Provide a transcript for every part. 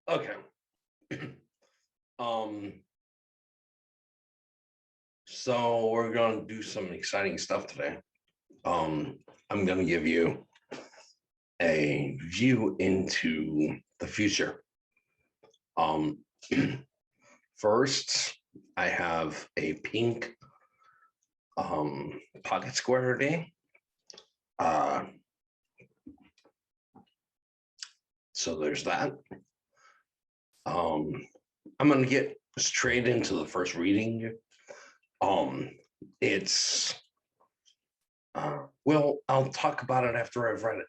Okay. um, so we're gonna do some exciting stuff today. I'm gonna give you a view into the future. Um, first, I have a pink pocket square today. Uh, so there's that. Um, I'm gonna get straight into the first reading. It's well, I'll talk about it after I've read it.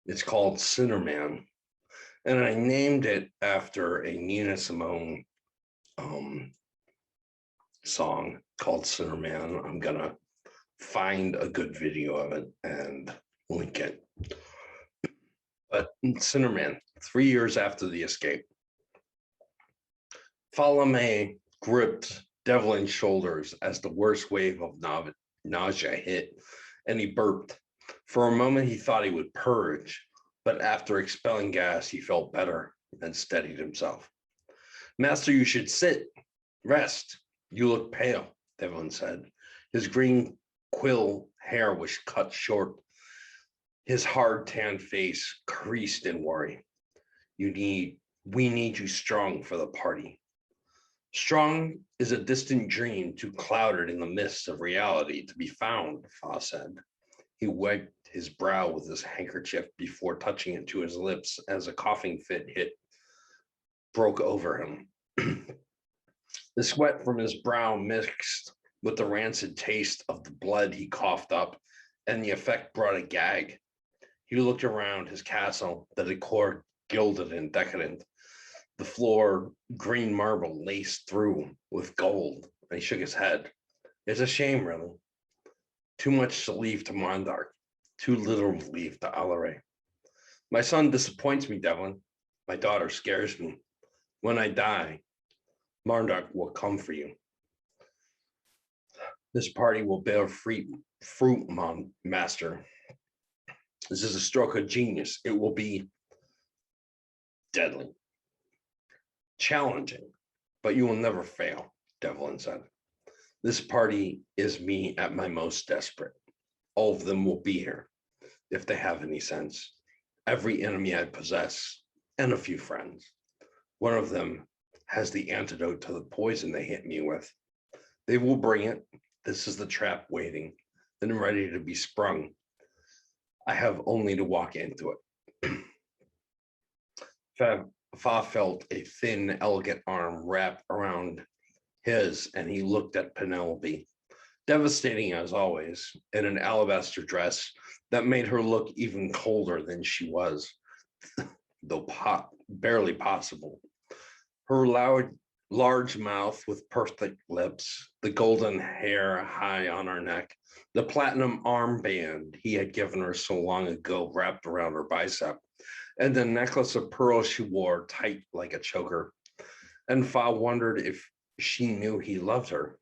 It's called Sinner Man, and I named it after a Nina Simone song called Sinner Man. I'm gonna find a good video of it and link it. But Sinner Man, 3 years after the escape, Falame gripped Devlin's shoulders as the worst wave of nausea hit, and he burped. For a moment, he thought he would purge, but after expelling gas, he felt better and steadied himself. Master, you should sit, rest. You look pale, Devlin said. His green quill hair was cut short. His hard tanned face creased in worry. We need you strong for the party. Strong is a distant dream too clouded in the mists of reality to be found, Fa said. He wiped his brow with his handkerchief before touching it to his lips as a coughing fit broke over him. The sweat from his brow mixed with the rancid taste of the blood he coughed up, and the effect brought a gag. He looked around his castle, the decor gilded and decadent, the floor green marble laced through with gold, and he shook his head. It's a shame, really. Too much to leave to Mondarch, too little to leave to Alaray. My son disappoints me, Devlin. My daughter scares me. When I die, Mondarch will come for you. This party will bear fruit, Master. This is a stroke of genius. It will be deadly, challenging, but you will never fail, Devlin said. This party is me at my most desperate. All of them will be here, if they have any sense. Every enemy I possess, and a few friends. One of them has the antidote to the poison they hit me with. They will bring it. This is the trap waiting, then ready to be sprung. I have only to walk into it. Fa felt a thin, elegant arm wrap around his, and he looked at Penelope, devastating as always, in an alabaster dress that made her look even colder than she was, though barely possible. Her large mouth with perfect lips, the golden hair high on her neck, the platinum armband he had given her so long ago wrapped around her bicep, and the necklace of pearls she wore tight like a choker. And Fa wondered if she knew he loved her,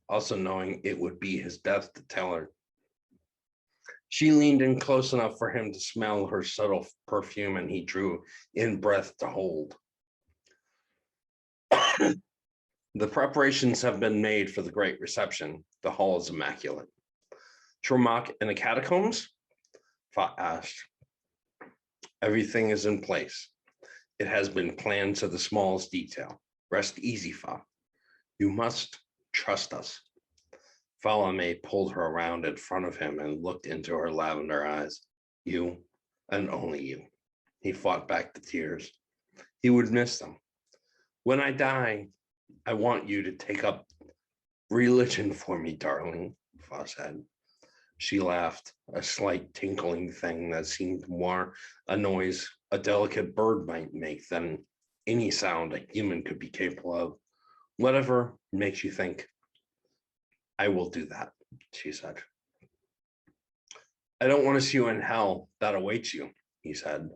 also knowing it would be his death to tell her. She leaned in close enough for him to smell her subtle perfume, and he drew in breath to hold. The preparations have been made for the great reception. The hall is immaculate. Tremak in the catacombs? Fa asked. Everything is in place. It has been planned to the smallest detail. Rest easy, Fa. You must trust us. Falame pulled her around in front of him and looked into her lavender eyes. You, and only you. He fought back the tears. He would miss them. When I die, I want you to take up Religion for me, darling, Fa said. She laughed, a slight tinkling thing that seemed more a noise a delicate bird might make than any sound a human could be capable of. Whatever makes you think. I will do that, she said. I don't want to see you in hell that awaits you, he said.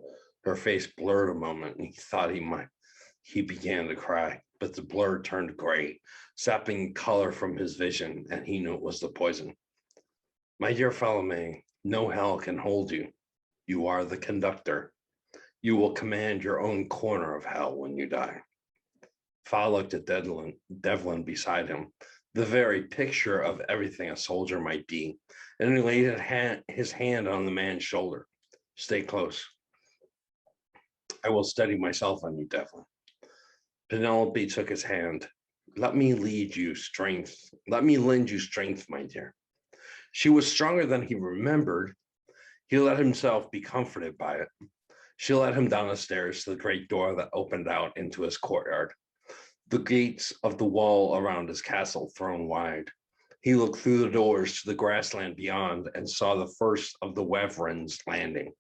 Her face blurred a moment, and he thought he began to cry, but the blur turned gray, sapping color from his vision, and he knew it was the poison. My dear Falame, no hell can hold you. You are the conductor. You will command your own corner of hell when you die. Fa looked at Devlin beside him, the very picture of everything a soldier might be, and he laid his hand on the man's shoulder. Stay close. I will steady myself on you, Devlin. Penelope took his hand. Let me lend you strength, my dear. She was stronger than he remembered. He let himself be comforted by it. She led him down the stairs to the great door that opened out into his courtyard, the gates of the wall around his castle thrown wide. He looked through the doors to the grassland beyond and saw the first of the Wyverns landing.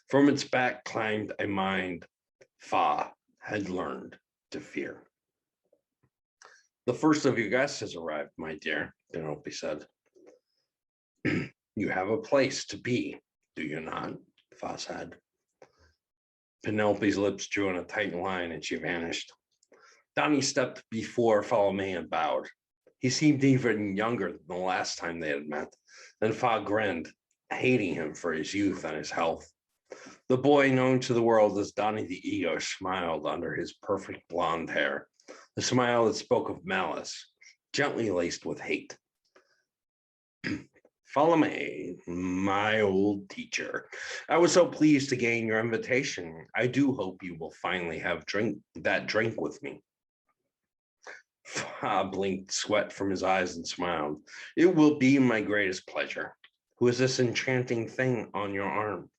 From its back climbed a mind Fa had learned to fear. The first of your guests has arrived, my dear, Penelope said. You have a place to be, do you not? Fa said. Penelope's lips drew in a tight line and she vanished. Donnie stepped before Falame and bowed. He seemed even younger than the last time they had met, and Fa grinned, hating him for his youth and his health. The boy known to the world as Donnie the Ego smiled under his perfect blonde hair, a smile that spoke of malice, gently laced with hate. Falame, my old teacher. I was so pleased to gain your invitation. I do hope you will finally have that drink with me. Fa blinked sweat from his eyes and smiled. It will be my greatest pleasure. Who is this enchanting thing on your arm?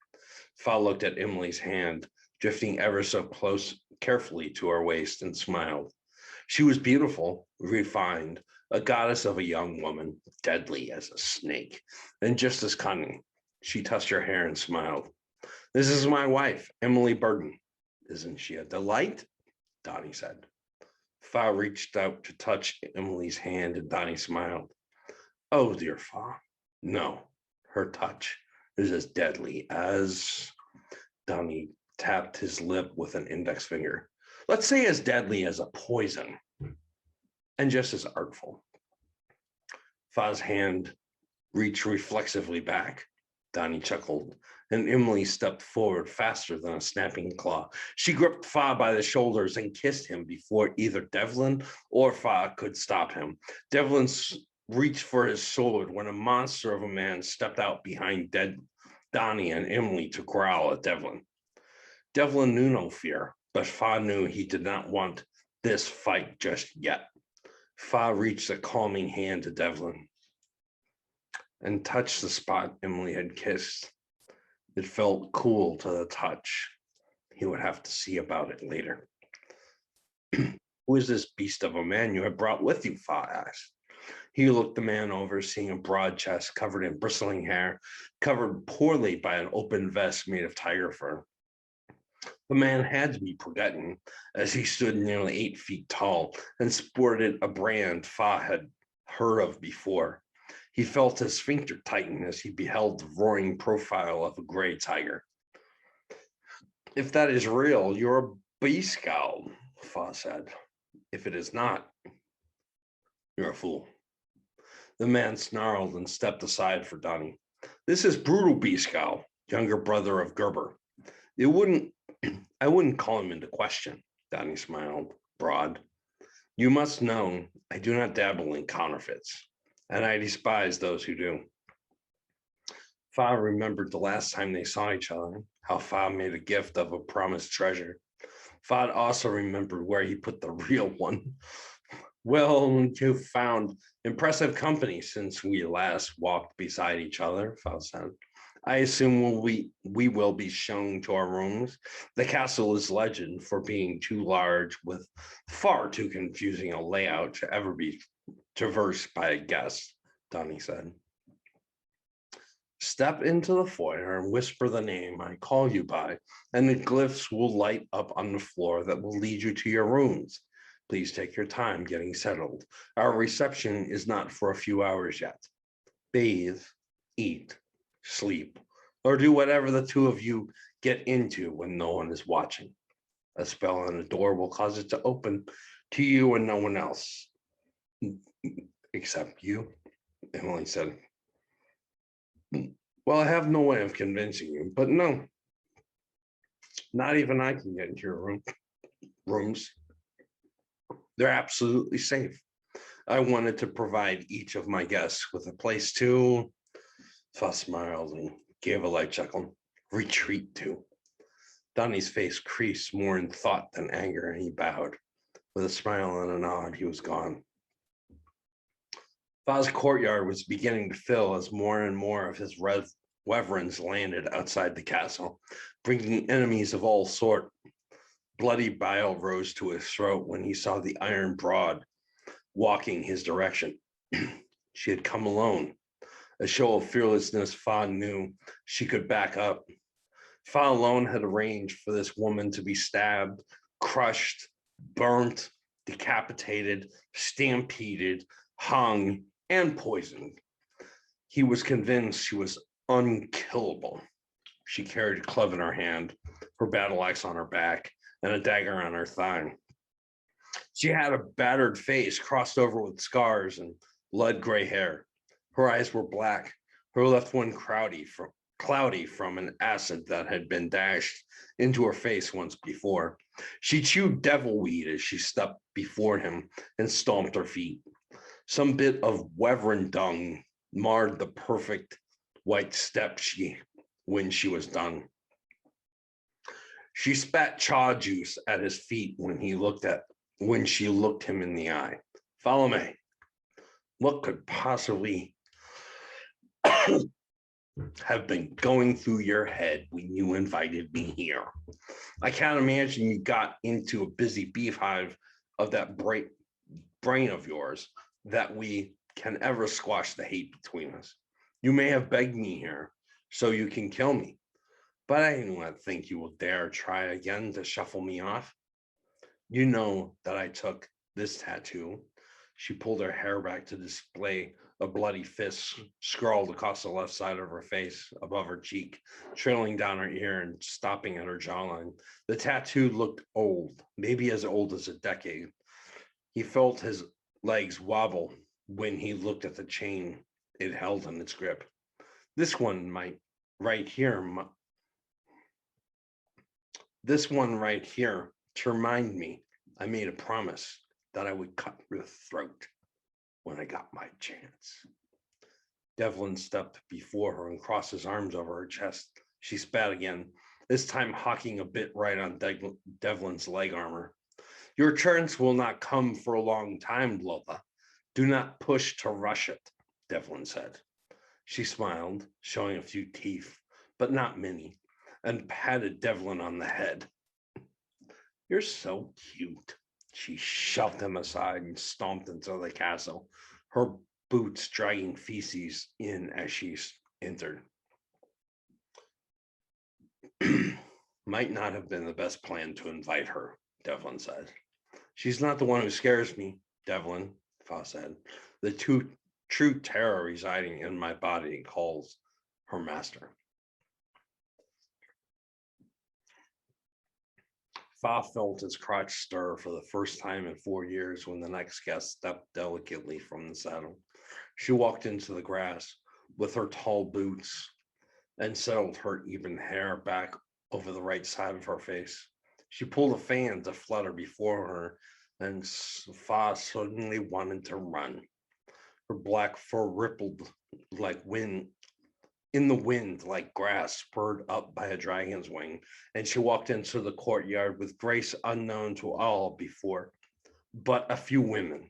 Fa looked at Emily's hand, drifting ever so close, carefully to her waist, and smiled. She was beautiful, refined, a goddess of a young woman, deadly as a snake, and just as cunning. She touched her hair and smiled. This is my wife, Emily Burden. Isn't she a delight? Donnie said. Fa reached out to touch Emily's hand, and Donnie smiled. Oh, dear Fa. No, her touch is as deadly as... Donnie tapped his lip with an index finger. Let's say as deadly as a poison, and just as artful. Fa's hand reached reflexively back. Donnie chuckled, and Emily stepped forward faster than a snapping claw. She gripped Fa by the shoulders and kissed him before either Devlin or Fa could stop him. Devlin reached for his sword when a monster of a man stepped out behind Donnie and Emily to growl at Devlin. Devlin knew no fear, but Fa knew he did not want this fight just yet. Fa reached a calming hand to Devlin and touched the spot Emily had kissed. It felt cool to the touch. He would have to see about it later. Who is this beast of a man you have brought with you? Fa asked. He looked the man over, seeing a broad chest covered in bristling hair, covered poorly by an open vest made of tiger fur. The man had to be Pergutton, as he stood nearly 8 feet tall and sported a brand Fa had heard of before. He felt his sphincter tighten as he beheld the roaring profile of a gray tiger. If that is real, you're a Beaskowl, Fa said. If it is not, you're a fool. The man snarled and stepped aside for Donnie. This is Brutal Beaskowl, younger brother of Gerber. I wouldn't call him into question, Donnie smiled, broad. You must know I do not dabble in counterfeits, and I despise those who do. Fa remembered the last time they saw each other, how Fa made a gift of a promised treasure. Fa also remembered where he put the real one. Well, you've found impressive company since we last walked beside each other, Fa said. I assume we will be shown to our rooms. The castle is legend for being too large with far too confusing a layout to ever be traversed by a guest, Donnie said. Step into the foyer and whisper the name I call you by, and the glyphs will light up on the floor that will lead you to your rooms. Please take your time getting settled. Our reception is not for a few hours yet. Bathe, eat, sleep, or do whatever the two of you get into when no one is watching. A spell on the door will cause it to open to you and no one else except you, Emily said. Well, I have no way of convincing you, but no, not even I can get into your rooms. They're absolutely safe. I wanted to provide each of my guests with a place to, Foss smiled and gave a light chuckle, retreat to. Donnie's face creased more in thought than anger, and he bowed. With a smile and a nod, he was gone. Foss' courtyard was beginning to fill as more and more of his wyverns landed outside the castle, bringing enemies of all sort. Bloody bile rose to his throat when he saw the Iron Broad walking his direction. She had come alone. A show of fearlessness Fa knew she could back up. Fa alone had arranged for this woman to be stabbed, crushed, burnt, decapitated, stampeded, hung, and poisoned. He was convinced she was unkillable. She carried a club in her hand, her battle axe on her back, and a dagger on her thigh. She had a battered face crossed over with scars and lead gray hair. Her eyes were black, her left one cloudy from an acid that had been dashed into her face once before. She chewed devilweed as she stepped before him and stomped her feet. Some bit of wyvern dung marred the perfect white step when she was done. She spat chaw juice at his feet when she looked him in the eye. Follow me. What could possibly have been going through your head when you invited me here? I can't imagine you got into a busy beehive of that brain of yours that we can ever squash the hate between us. You may have begged me here so you can kill me, but I do not think you will dare try again to shuffle me off. You know that I took this tattoo. She pulled her hair back to display a bloody fist scrawled across the left side of her face, above her cheek, trailing down her ear and stopping at her jawline. The tattoo looked old, maybe as old as a decade. He felt his legs wobble when he looked at the chain it held in its grip. This one right here, to remind me I made a promise that I would cut your throat when I got my chance. Devlin stepped before her and crossed his arms over her chest. She spat again, this time hawking a bit right on Devlin's leg armor. Your chance will not come for a long time, Lola. Do not push to rush it, Devlin said. She smiled, showing a few teeth, but not many, and patted Devlin on the head. You're so cute. She shoved him aside and stomped into the castle, her boots dragging feces in as she entered. Might not have been the best plan to invite her, Devlin said. She's not the one who scares me, Devlin, Foss said. The true terror residing in my body calls her master. Fa felt his crotch stir for the first time in 4 years when the next guest stepped delicately from the saddle. She walked into the grass with her tall boots and settled her even hair back over the right side of her face. She pulled a fan to flutter before her, and Fa suddenly wanted to run. Her black fur rippled like wind in the wind like grass spurred up by a dragon's wing, and she walked into the courtyard with grace unknown to all before, but a few women.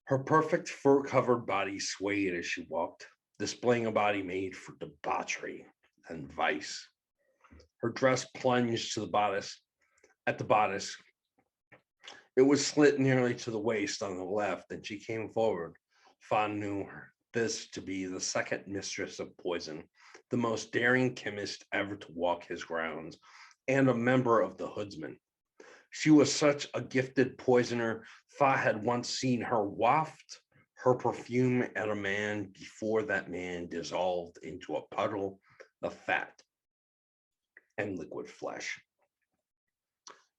Her perfect fur-covered body swayed as she walked, displaying a body made for debauchery and vice. Her dress plunged to the bodice. At the bodice, It was slit nearly to the waist on the left, and she came forward. Fawn knew this to be the second mistress of poison, the most daring chemist ever to walk his grounds, and a member of the Hoodsmen. She was such a gifted poisoner, Fa had once seen her waft her perfume at a man before that man dissolved into a puddle of fat and liquid flesh.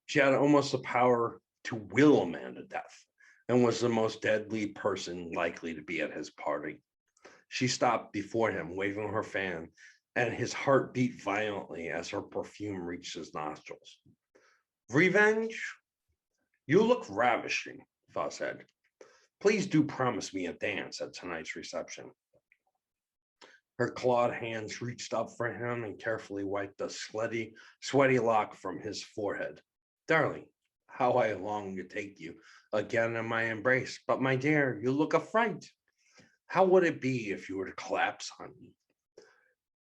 She had almost the power to will a man to death and was the most deadly person likely to be at his party. She stopped before him, waving her fan, and his heart beat violently as her perfume reached his nostrils. Revenge? You look ravishing, Fa said. Please do promise me a dance at tonight's reception. Her clawed hands reached up for him and carefully wiped the sweaty lock from his forehead. Darling, how I long to take you again in my embrace. But my dear, you look a fright. How would it be if you were to collapse on me?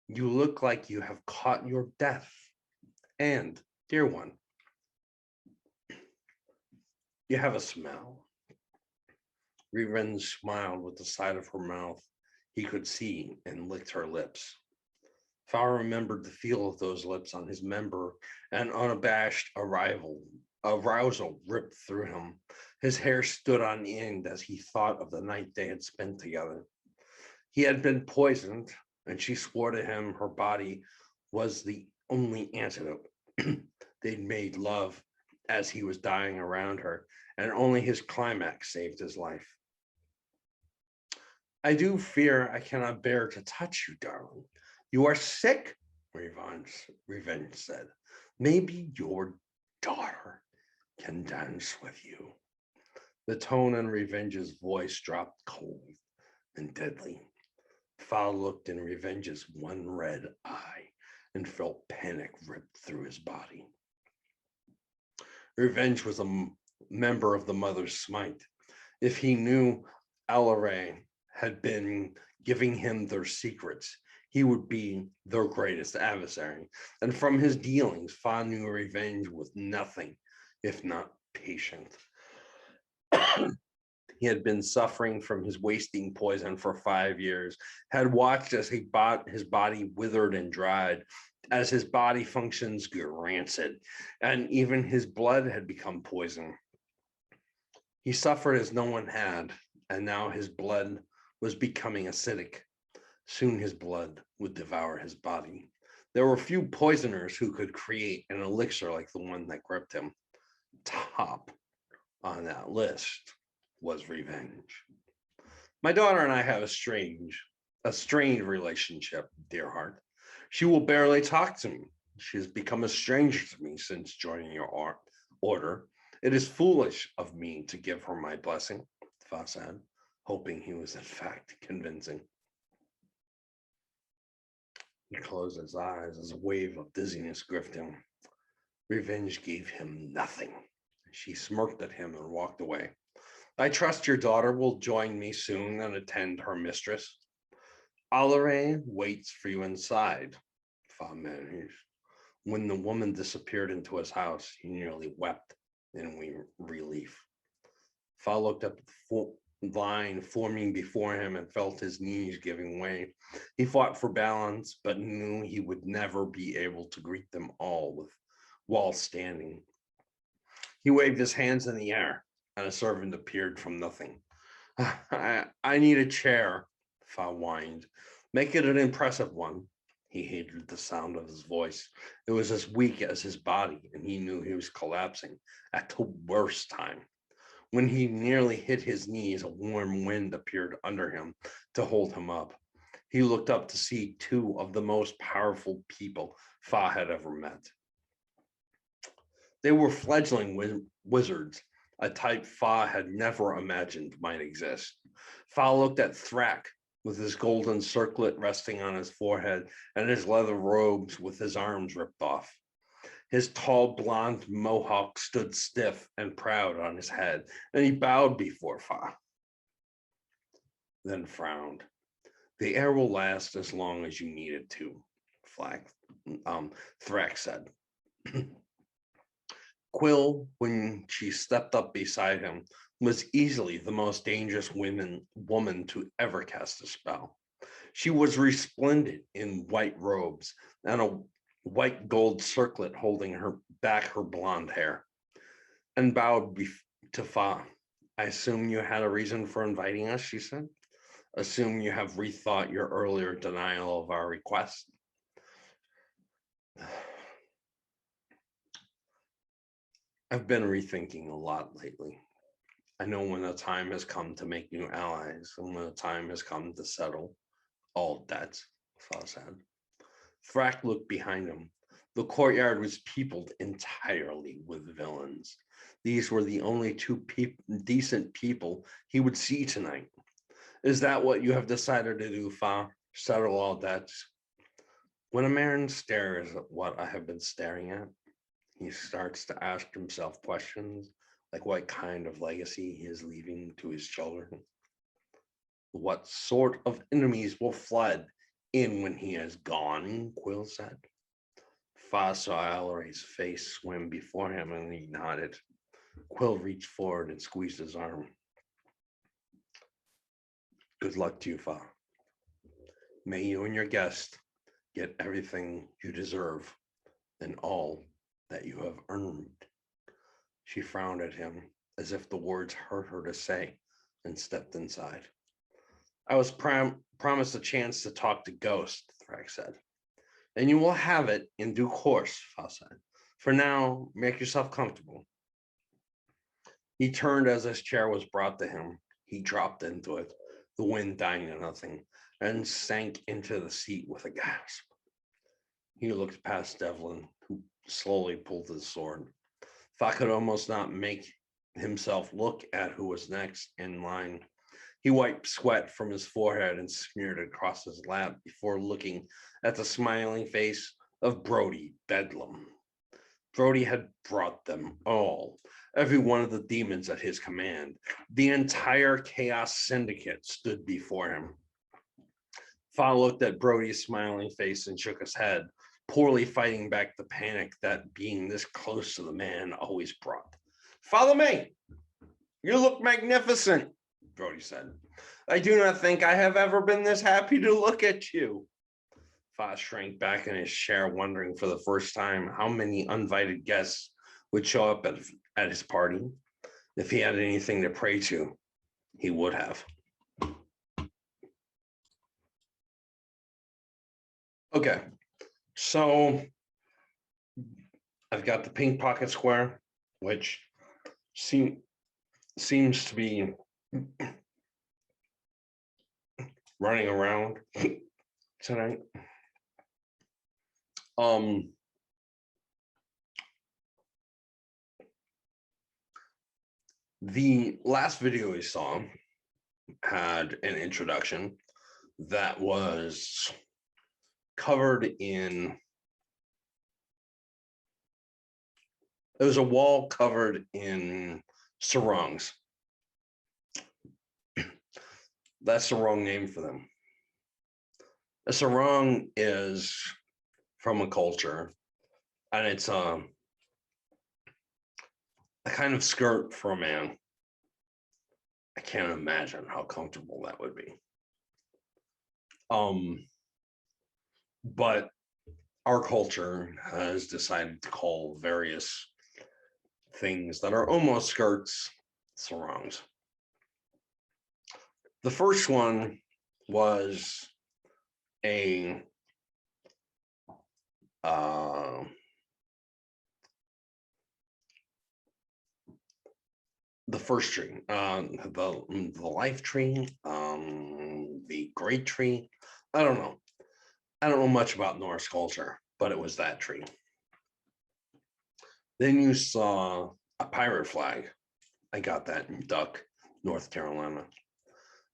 You look like you have caught your death. And, dear one, you have a smell. Revenge smiled with the side of her mouth he could see and licked her lips. Fa remembered the feel of those lips on his member, and unabashed arousal ripped through him. His hair stood on end as he thought of the night they had spent together. He had been poisoned, and she swore to him her body was the only antidote. They'd made love as he was dying around her, and only his climax saved his life. I do fear I cannot bear to touch you, darling. You are sick, Revenge said. Maybe your daughter can dance with you. The tone in Revenge's voice dropped cold and deadly. Fa looked in Revenge's one red eye and felt panic rip through his body. Revenge was a member of the Mother's Smite. If he knew Alaray had been giving him their secrets, he would be their greatest adversary. And from his dealings, Fa knew Revenge was nothing if not patient. He had been suffering from his wasting poison for 5 years, had watched as his body withered and dried, as his body functions grew rancid, and even his blood had become poison. He suffered as no one had, and now his blood was becoming acidic. Soon his blood would devour his body. There were few poisoners who could create an elixir like the one that gripped him. Top on that list was Revenge. My daughter and I have a strained relationship, dear heart. She will barely talk to me. She has become a stranger to me since joining your order. It is foolish of me to give her my blessing, Fa said, hoping he was in fact convincing. He closed his eyes as a wave of dizziness gripped him. Revenge gave him nothing. She smirked at him and walked away. I trust your daughter will join me soon and attend her mistress. Alaray waits for you inside, Fa managed. When the woman disappeared into his house, he nearly wept in relief. Fa looked up at the line forming before him and felt his knees giving way. He fought for balance, but knew he would never be able to greet them all while standing. He waved his hands in the air, and a servant appeared from nothing. I need a chair, Fa whined. Make it an impressive one. He hated the sound of his voice. It was as weak as his body, and he knew he was collapsing at the worst time. When he nearly hit his knees, a warm wind appeared under him to hold him up. He looked up to see two of the most powerful people Fa had ever met. They were fledgling wizards, a type Fa had never imagined might exist. Fa looked at Thrak with his golden circlet resting on his forehead and his leather robes with his arms ripped off. His tall blonde mohawk stood stiff and proud on his head, and he bowed before Fa, then frowned. The air will last as long as you need it to, Thrak said. Quill, when she stepped up beside him, was easily the most dangerous woman to ever cast a spell. She was resplendent in white robes and a white gold circlet holding her back her blonde hair, and bowed to Fa. I assume you had a reason for inviting us, she said. Assume you have rethought your earlier denial of our request. I've been rethinking a lot lately. I know when the time has come to make new allies and when the time has come to settle all debts, Fa said. Thrak looked behind him. The courtyard was peopled entirely with villains. These were the only two decent people he would see tonight. Is that what you have decided to do, Fa? Settle all debts? When a man stares at what I have been staring at, he starts to ask himself questions like what kind of legacy he is leaving to his children. What sort of enemies will flood in when he is gone, Quill said. Fa saw Alari's face swim before him and he nodded. Quill reached forward and squeezed his arm. Good luck to you, Fa. May you and your guest get everything you deserve and all that you have earned. She frowned at him as if the words hurt her to say and stepped inside. I was promised a chance to talk to Ghost, Thrak said. And you will have it in due course, Fa said. For now, make yourself comfortable. He turned as his chair was brought to him. He dropped into it, the wind dying to nothing, and sank into the seat with a gasp. He looked past Devlin, who slowly pulled his sword. Fa could almost not make himself look at who was next in line. He wiped sweat from his forehead and smeared it across his lap before looking at the smiling face of Brody Bedlam. Brody had brought them all, every one of the demons at his command. The entire Chaos Syndicate stood before him. Fa looked at Brody's smiling face and shook his head, poorly fighting back the panic that being this close to the man always brought. Follow me. You look magnificent, Brody said. I do not think I have ever been this happy to look at you. Fa shrank back in his chair, wondering for the first time how many uninvited guests would show up at his party. If he had anything to pray to, he would have. Okay, so I've got the pink pocket square, which seems to be running around tonight. The last video we saw had an introduction that was covered in, it was a wall covered in sarongs. That's the wrong name for them. A sarong is from a culture, and it's a kind of skirt for a man. I can't imagine how comfortable that would be. But our culture has decided to call various things that are almost skirts sarongs. The first one was a the first tree, the life tree, the great tree. I don't know much about Norse culture, but it was that tree. Then you saw a pirate flag. I got that in Duck, North Carolina.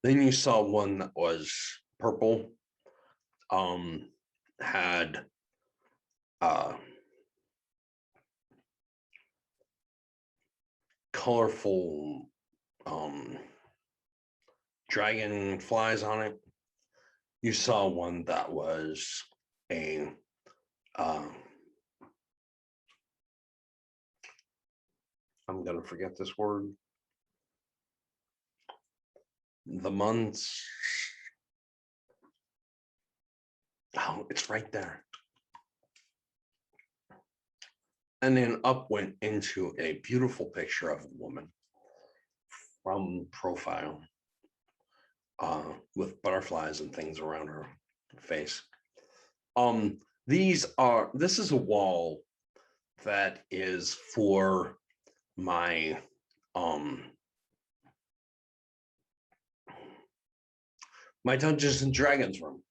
Then you saw one that was purple, had colorful dragonflies on it. You saw one that was a I'm gonna forget this word. The months. Oh, it's right there. And then up went into a beautiful picture of a woman from profile, with butterflies and things around her face. This is a wall that is for my my Dungeons and Dragons room.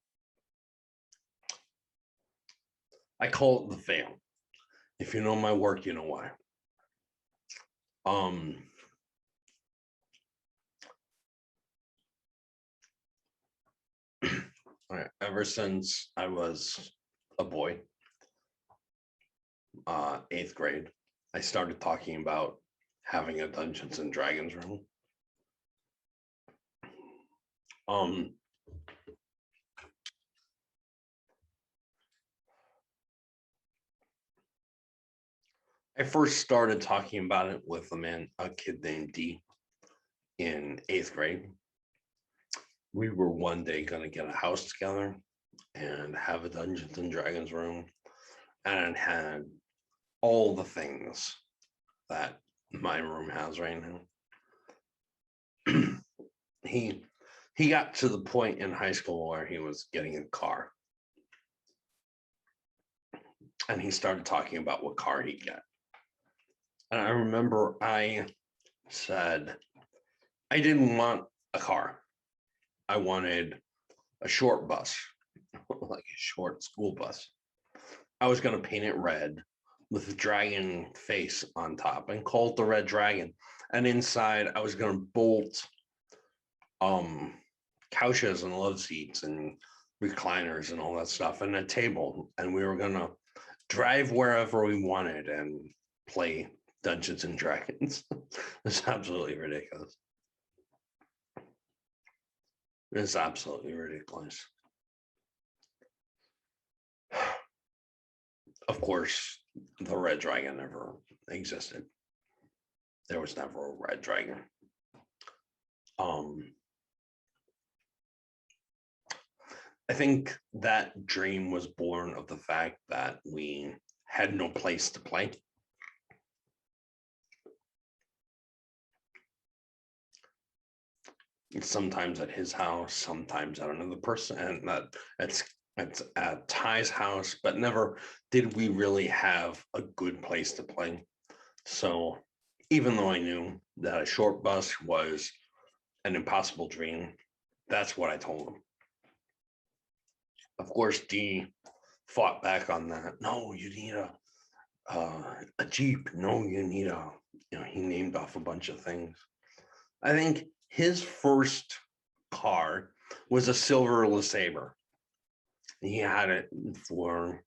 I call it the Veil. If you know my work, you know why. All right, ever since I was a boy, 8th grade, I started talking about having a Dungeons and Dragons room. I first started talking about it with a kid named D in 8th grade. We were one day going to get a house together and have a Dungeons and Dragons room, and it had all the things that my room has right now. he got to the point in high school where he was getting a car, and he started talking about what car he'd get. And I remember I said I didn't want a car. I wanted a short bus, like a short school bus. I was going to paint it red with a dragon face on top and call it the Red Dragon. And inside, I was going to bolt couches and love seats and recliners and all that stuff and a table. And we were going to drive wherever we wanted and play Dungeons and Dragons. It's absolutely ridiculous. It's absolutely ridiculous. Of course, the Red Dragon never existed. There was never a Red Dragon. I think that dream was born of the fact that we had no place to play. Sometimes at his house, sometimes at another person, and it's at Ty's house, but never did we really have a good place to play. So even though I knew that a short bus was an impossible dream, that's what I told him. Of course, D fought back on that. No, you need a Jeep. No, you need he named off a bunch of things. I think his first car was a silver LeSabre. He had it for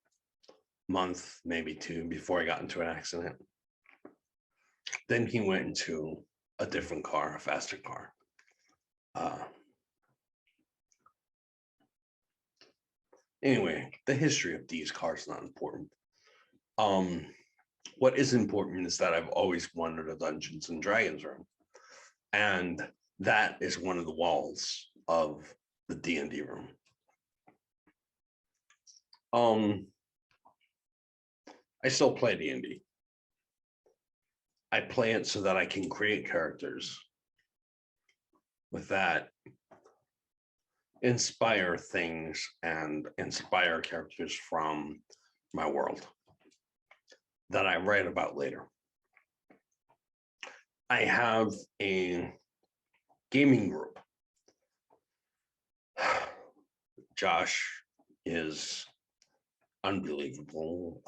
a month, maybe 2, before he got into an accident. Then he went into a different car, a faster car. Anyway, the history of these cars is not important. What is important is that I've always wanted a Dungeons and Dragons room, and that is one of the walls of the D&D room. I still play D&D. I play it so that I can create characters. With that, inspire things and inspire characters from my world that I write about later. I have a gaming group. Josh is unbelievable.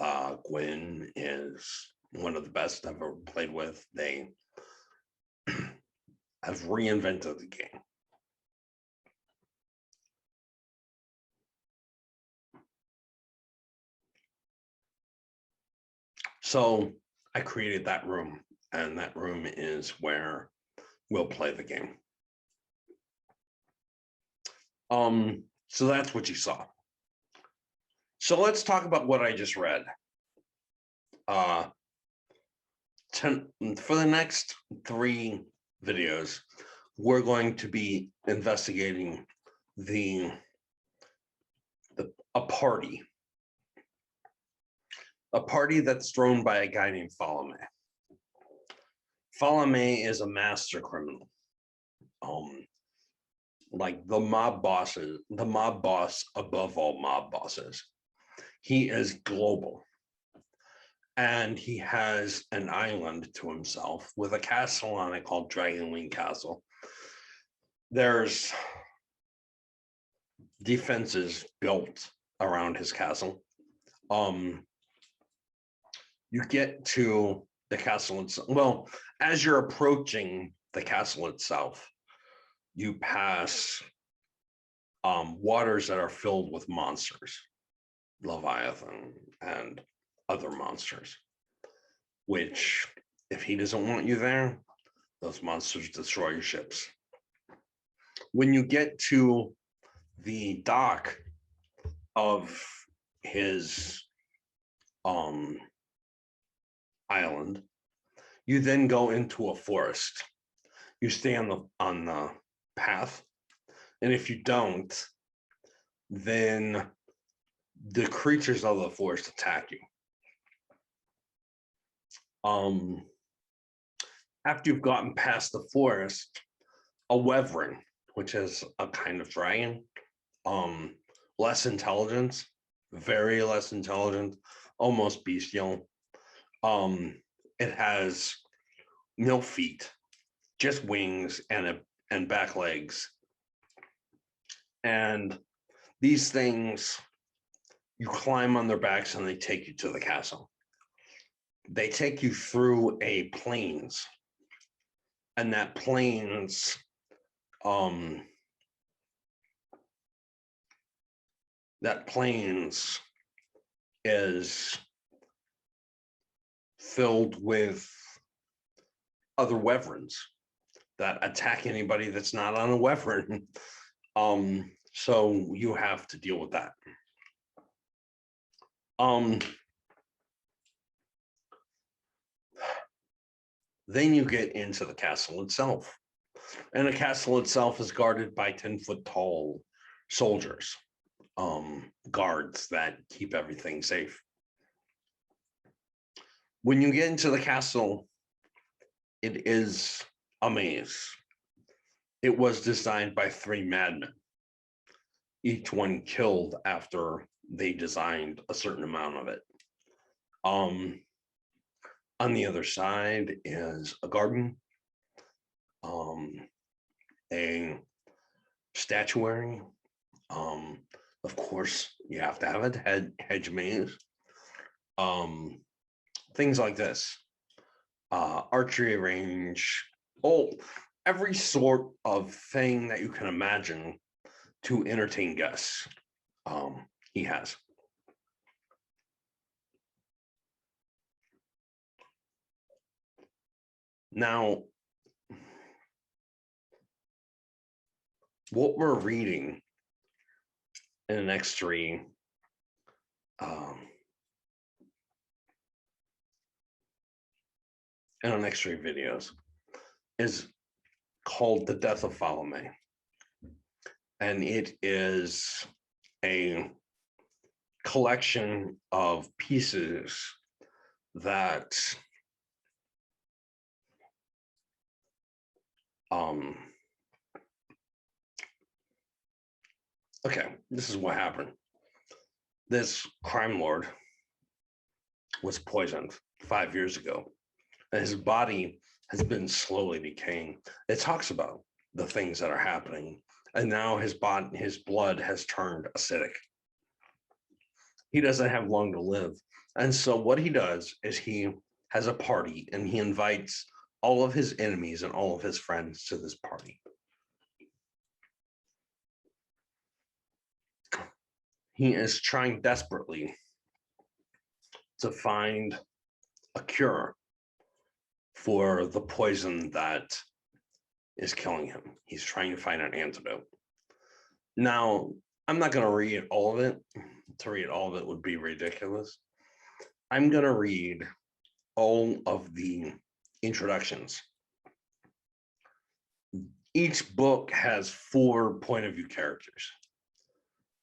Gwen is one of the best I've ever played with. They have reinvented the game. So I created that room, and that room is where we'll play the game. So that's what you saw. So let's talk about what I just read. for the next 3 videos, we're going to be investigating the a party that's thrown by a guy named Falame. Falame is a master criminal. Like the mob boss above all mob bosses. He is global. And he has an island to himself with a castle on it called Dragonwing Castle. There's defenses built around his castle. You get to the castle itself. Well, as you're approaching the castle itself, you pass waters that are filled with monsters, Leviathan and other monsters, which if he doesn't want you there, those monsters destroy your ships. When you get to the dock of his island, you then go into a forest. You stay on the path, and if you don't, then the creatures of the forest attack you. After you've gotten past the forest, a wyvern, which is a kind of dragon, less intelligence, very less intelligent, almost bestial. It has no feet, just wings and back legs. And these things, you climb on their backs and they take you to the castle. They take you through a plains, and that plains is filled with other wyverns that attack anybody that's not on a wyvern. So you have to deal with that. Then you get into the castle itself. And the castle itself is guarded by 10-foot tall soldiers, guards that keep everything safe. When you get into the castle, it is a maze. It was designed by 3 madmen, each one killed after they designed a certain amount of it. On the other side is a garden, a statuary. Of course, you have to have a hedge maze. Things like this, archery range, every sort of thing that you can imagine to entertain guests, he has. Now, what we're reading in the next 3 videos is called The Death of Falame. And it is a collection of pieces that okay, this is what happened. This crime lord was poisoned 5 years ago, and his body has been slowly decaying. It talks about the things that are happening, and now his blood has turned acidic. He doesn't have long to live. And so what he does is he has a party, and he invites all of his enemies and all of his friends to this party. He is trying desperately to find a cure for the poison that is killing him. He's trying to find an antidote. Now, I'm not going to read all of it. To read all of it would be ridiculous. I'm going to read all of the introductions. Each book has 4 point of view characters.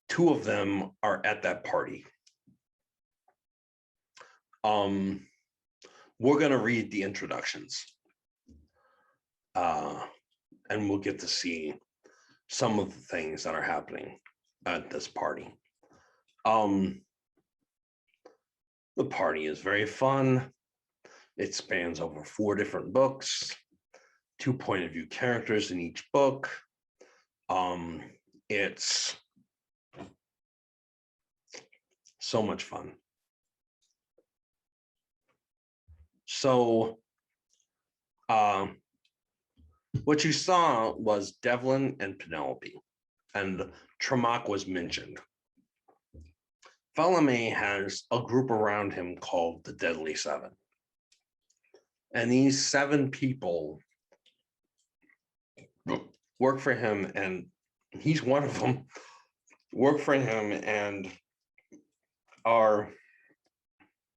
2 of them are at that party. We're going to read the introductions. And we'll get to see some of the things that are happening at this party. The party is very fun. It spans over 4 different books, 2 point of view characters in each book. It's so much fun. So, what you saw was Devlin and Penelope, and Tremak was mentioned. Falame has a group around him called the Deadly Seven. And these 7 people work for him, and he's one of them, work for him and are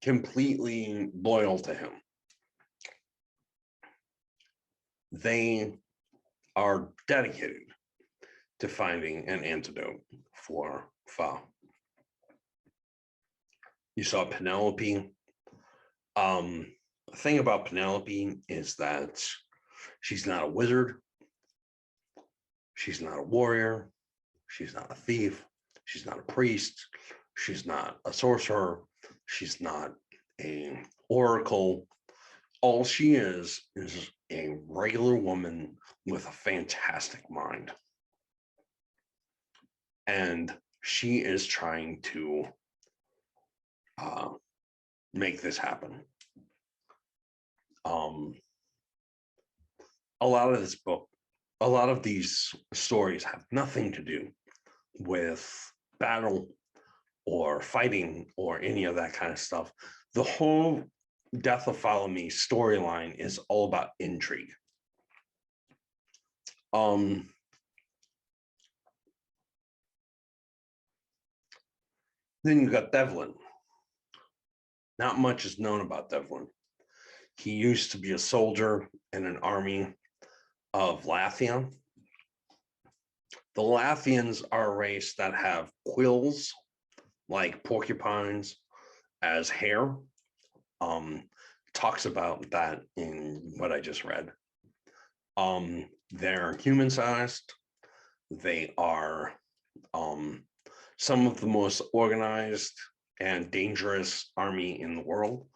completely loyal to him. They are dedicated to finding an antidote for Fa. You saw Penelope. The thing about Penelope is that she's not a wizard. She's not a warrior. She's not a thief. She's not a priest. She's not a sorcerer. She's not an oracle. All she is a regular woman with a fantastic mind. And she is trying to make this happen. A lot of these stories have nothing to do with battle or fighting or any of that kind of stuff. The whole Death of Falame storyline is all about intrigue. Then you got Devlin. Not much is known about Devlin. He used to be a soldier in an army of Lathian. The Lathians are a race that have quills like porcupines as hair. Talks about that in what I just read. They're human-sized. They are some of the most organized and dangerous army in the world.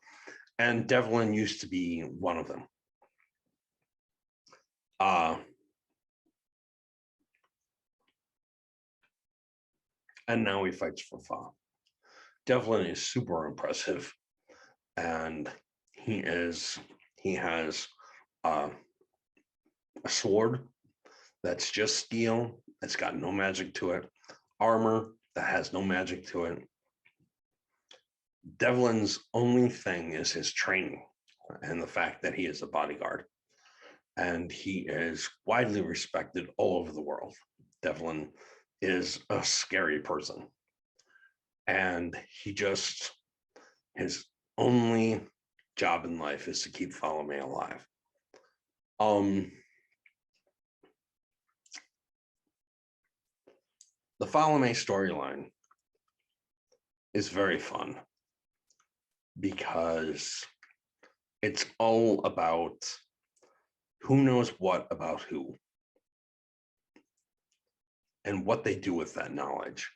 And Devlin used to be one of them. And now he fights for Fa. Devlin is super impressive, and he has a sword that's just steel. It's got no magic to it. Armor that has no magic to it. Devlin's only thing is his training and the fact that he is a bodyguard. And he is widely respected all over the world. Devlin is a scary person. And his only job in life is to keep Falame alive. The Falame storyline is very fun because it's all about who knows what about who and what they do with that knowledge.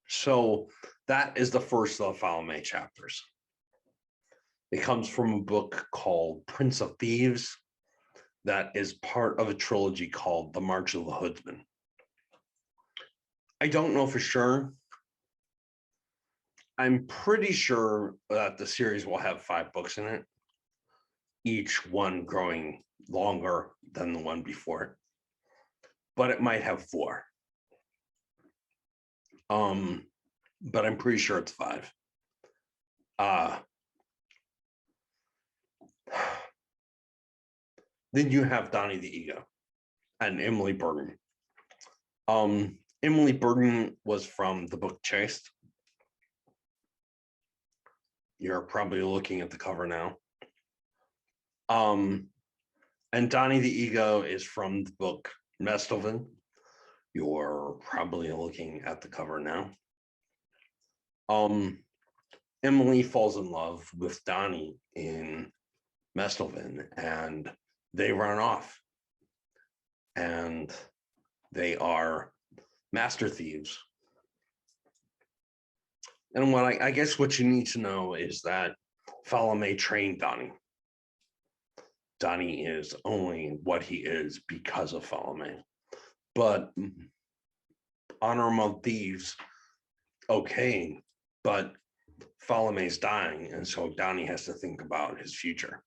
So that is the first of the Falame chapters. It comes from a book called Prince of Thieves that is part of a trilogy called The March of the Hoodsman. I don't know for sure. I'm pretty sure that the series will have 5 books in it, each one growing longer than the one before it, but it might have 4. But I'm pretty sure it's 5. Then you have Donnie the Ego and Emily Burton. Emily Burton was from the book Chased. You're probably looking at the cover now. And Donnie the Ego is from the book Mestelvin. You're probably looking at the cover now. Emily falls in love with Donnie in Mestelvin, and they run off. And they are master thieves. And what I guess what you need to know is that Falame trained Donnie. Donnie is only what he is because of Falame. But honor among thieves, okay, but Falame's dying, and so Donnie has to think about his future.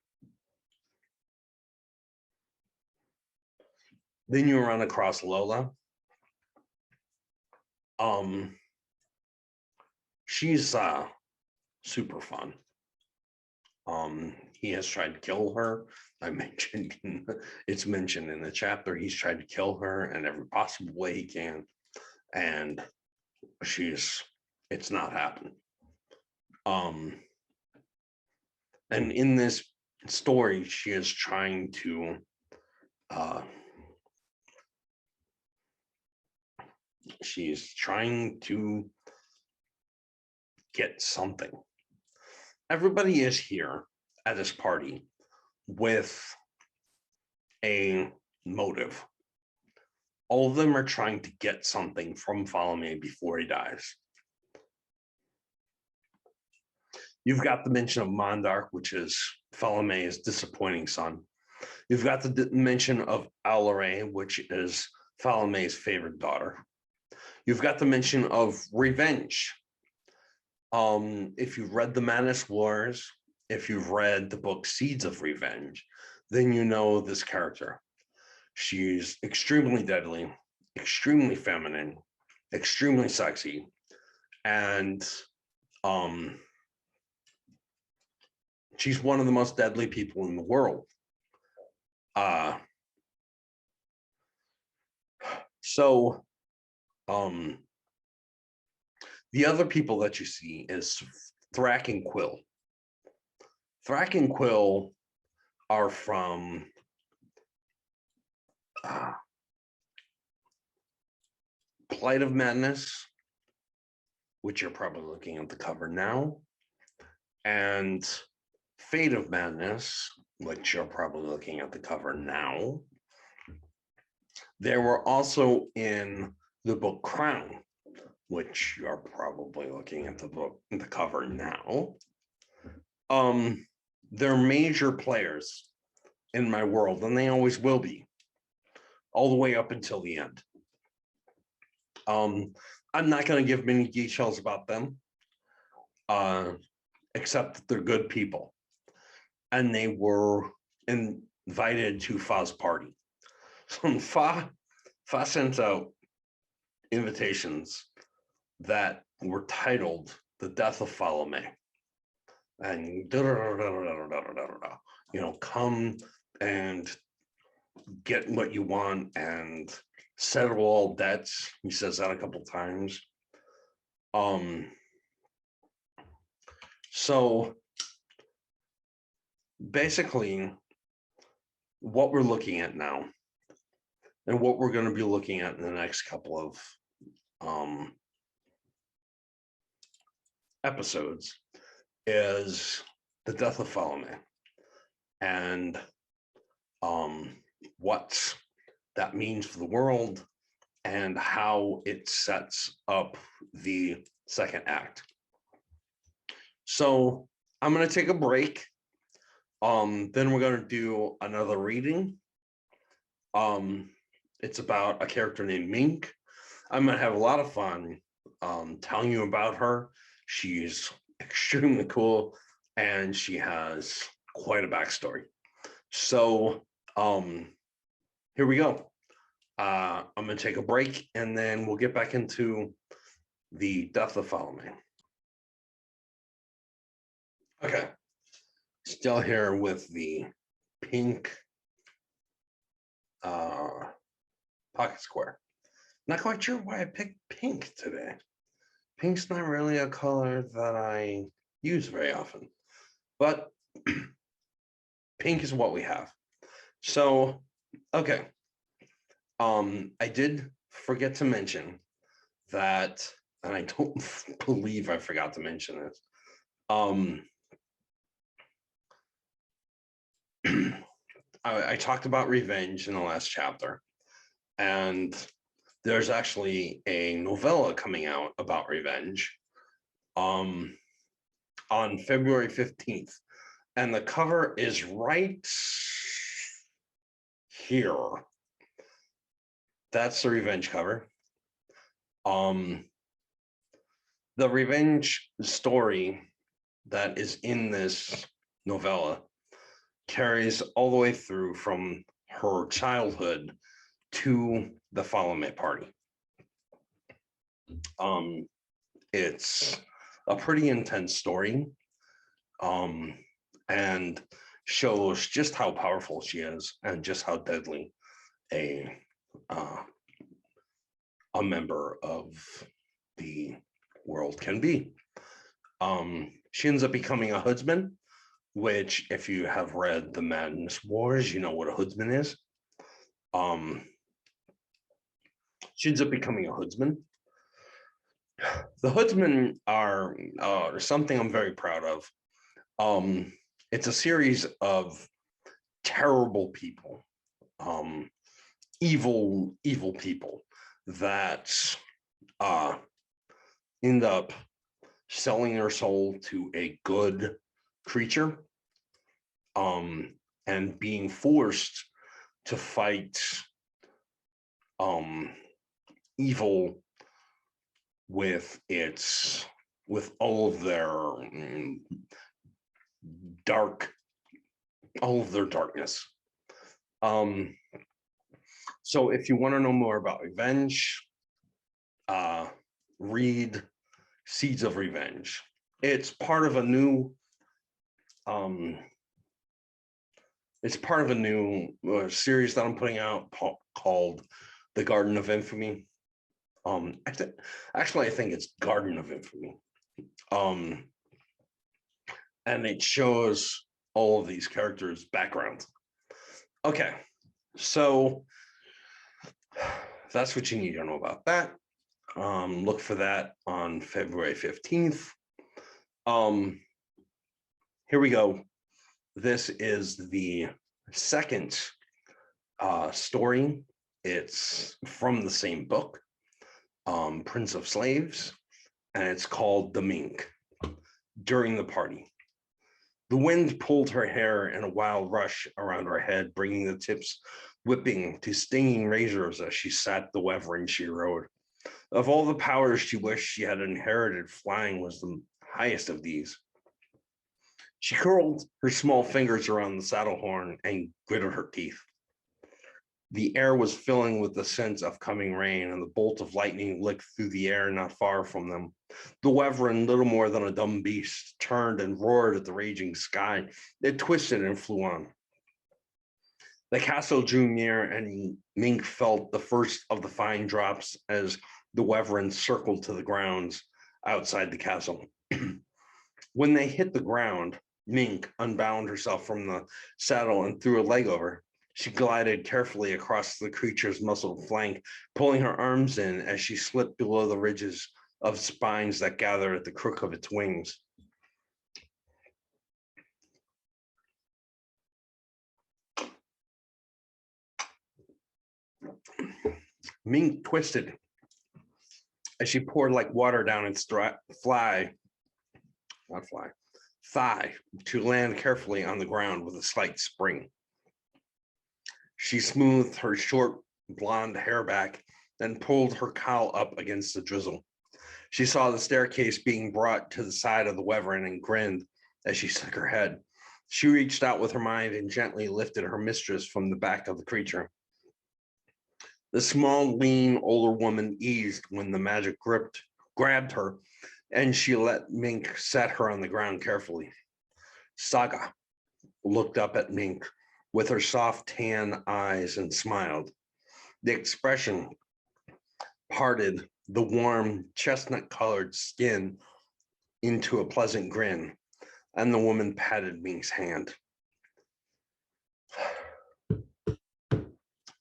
Then you run across Lola. She's super fun. He has tried to kill her. I mentioned it's mentioned in the chapter he's tried to kill her in every possible way he can, and it's not happened. And in this story, she is trying to get something. Everybody is here at this party with a motive. All of them are trying to get something from Falame before he dies. You've got the mention of Mondarch, which is Falame's disappointing son. You've got the mention of Alare, which is Falame's favorite daughter. You've got the mention of revenge. If you've read the Manus Wars, if you've read the book Seeds of Revenge, then you know this character. She's extremely deadly, extremely feminine, extremely sexy, and she's one of the most deadly people in the world. So the other people that you see is Thrak and Quill. Thrak and Quill are from Plight of Madness, which you're probably looking at the cover now, and Fate of Madness, which you're probably looking at the cover now. They were also in the book Crown, which you're probably looking at the cover now. They're major players in my world, and they always will be, all the way up until the end. I'm not going to give many details about them, except that they're good people, and they were invited to Fa's party. So Fa sent out invitations that were titled "The Death of Falame," and come and get what you want and settle all debts. He says that a couple times. So basically, what we're looking at now, and what we're going to be looking at in the next couple of episodes, is the death of Falame, and what that means for the world, and how it sets up the second act. So I'm going to take a break. Then we're going to do another reading. It's about a character named Mink. I'm going to have a lot of fun telling you about her. She's extremely cool, and she has quite a backstory. So here we go. I'm going to take a break, and then we'll get back into the death of Falame. Okay. Still here with the pink pocket square. Not quite sure why I picked pink today. Pink's not really a color that I used very often. But pink is what we have. So, okay. I did forget to mention that, and I don't believe I forgot to mention this. I talked about revenge in the last chapter, and there's actually a novella coming out about revenge on February 15th. And the cover is right here. That's the revenge cover. The revenge story that is in this novella carries all the way through from her childhood to the Falame party. It's a pretty intense story, and shows just how powerful she is and just how deadly a member of the world can be. She ends up becoming a hoodsman, which, if you have read the Madness Wars, you know what a hoodsman is. She ends up becoming a hoodsman. The hoodsmen are something I'm very proud of. It's a series of terrible people, evil people that end up selling their soul to a good creature, and being forced to fight evil with all of their darkness. So if you want to know more about revenge, read Seeds of Revenge. It's part of a new series that I'm putting out called The Garden of Infamy. I think it's Garden of Infamy. And it shows all of these characters' backgrounds. Okay, so that's what you need to know about that. Look for that on February 15th. Here we go. This is the second story. It's from the same book, Prince of Slaves, and it's called The Mink. During the party, the wind pulled her hair in a wild rush around her head, bringing the tips whipping to stinging razors as she sat the Wyvern she rode. Of all the powers she wished she had inherited, flying was the highest of these. She curled her small fingers around the saddle horn and gritted her teeth. The air was filling with the sense of coming rain, and the bolt of lightning licked through the air not far from them. The Wyvern, little more than a dumb beast, turned and roared at the raging sky. It twisted and flew on. The castle drew near, and Mink felt the first of the fine drops as the Wyvern circled to the grounds outside the castle. When they hit the ground, Mink unbound herself from the saddle and threw a leg over. She glided carefully across the creature's muscled flank, pulling her arms in as she slipped below the ridges of spines that gathered at the crook of its wings. Mink twisted as she poured like water down its thigh to land carefully on the ground with a slight spring. She smoothed her short blonde hair back, then pulled her cowl up against the drizzle. She saw the staircase being brought to the side of the Wyvern and grinned as she shook her head. She reached out with her mind and gently lifted her mistress from the back of the creature. The small, lean, older woman eased when the magic grabbed her, and she let Mink set her on the ground carefully. Saga looked up at Mink with her soft tan eyes and smiled. The expression parted, the warm chestnut-colored skin into a pleasant grin, and the woman patted Mink's hand.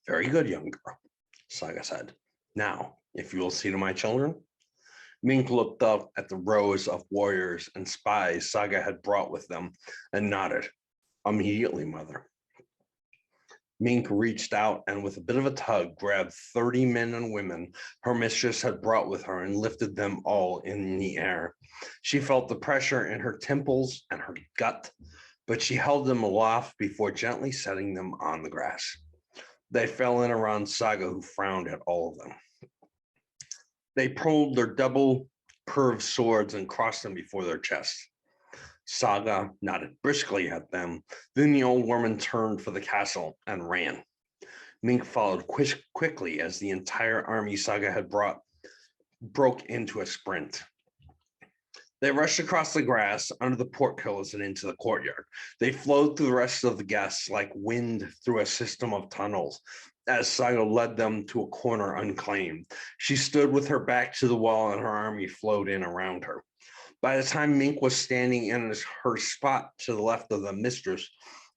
Very good, young girl, Saga said. Now, if you will see to my children. Mink looked up at the rows of warriors and spies Saga had brought with them and nodded. Immediately, mother. Mink reached out and with a bit of a tug grabbed 30 men and women her mistress had brought with her and lifted them all in the air. She felt the pressure in her temples and her gut, but she held them aloft before gently setting them on the grass. They fell in around Saga, who frowned at all of them. They pulled their double curved swords and crossed them before their chests. Saga nodded briskly at them. Then the old woman turned for the castle and ran. Mink followed quickly as the entire army Saga had brought broke into a sprint. They rushed across the grass, under the portcullis, and into the courtyard. They flowed through the rest of the guests like wind through a system of tunnels, as Saga led them to a corner unclaimed. She stood with her back to the wall, and her army flowed in around her. By the time Mink was standing in her spot to the left of the mistress,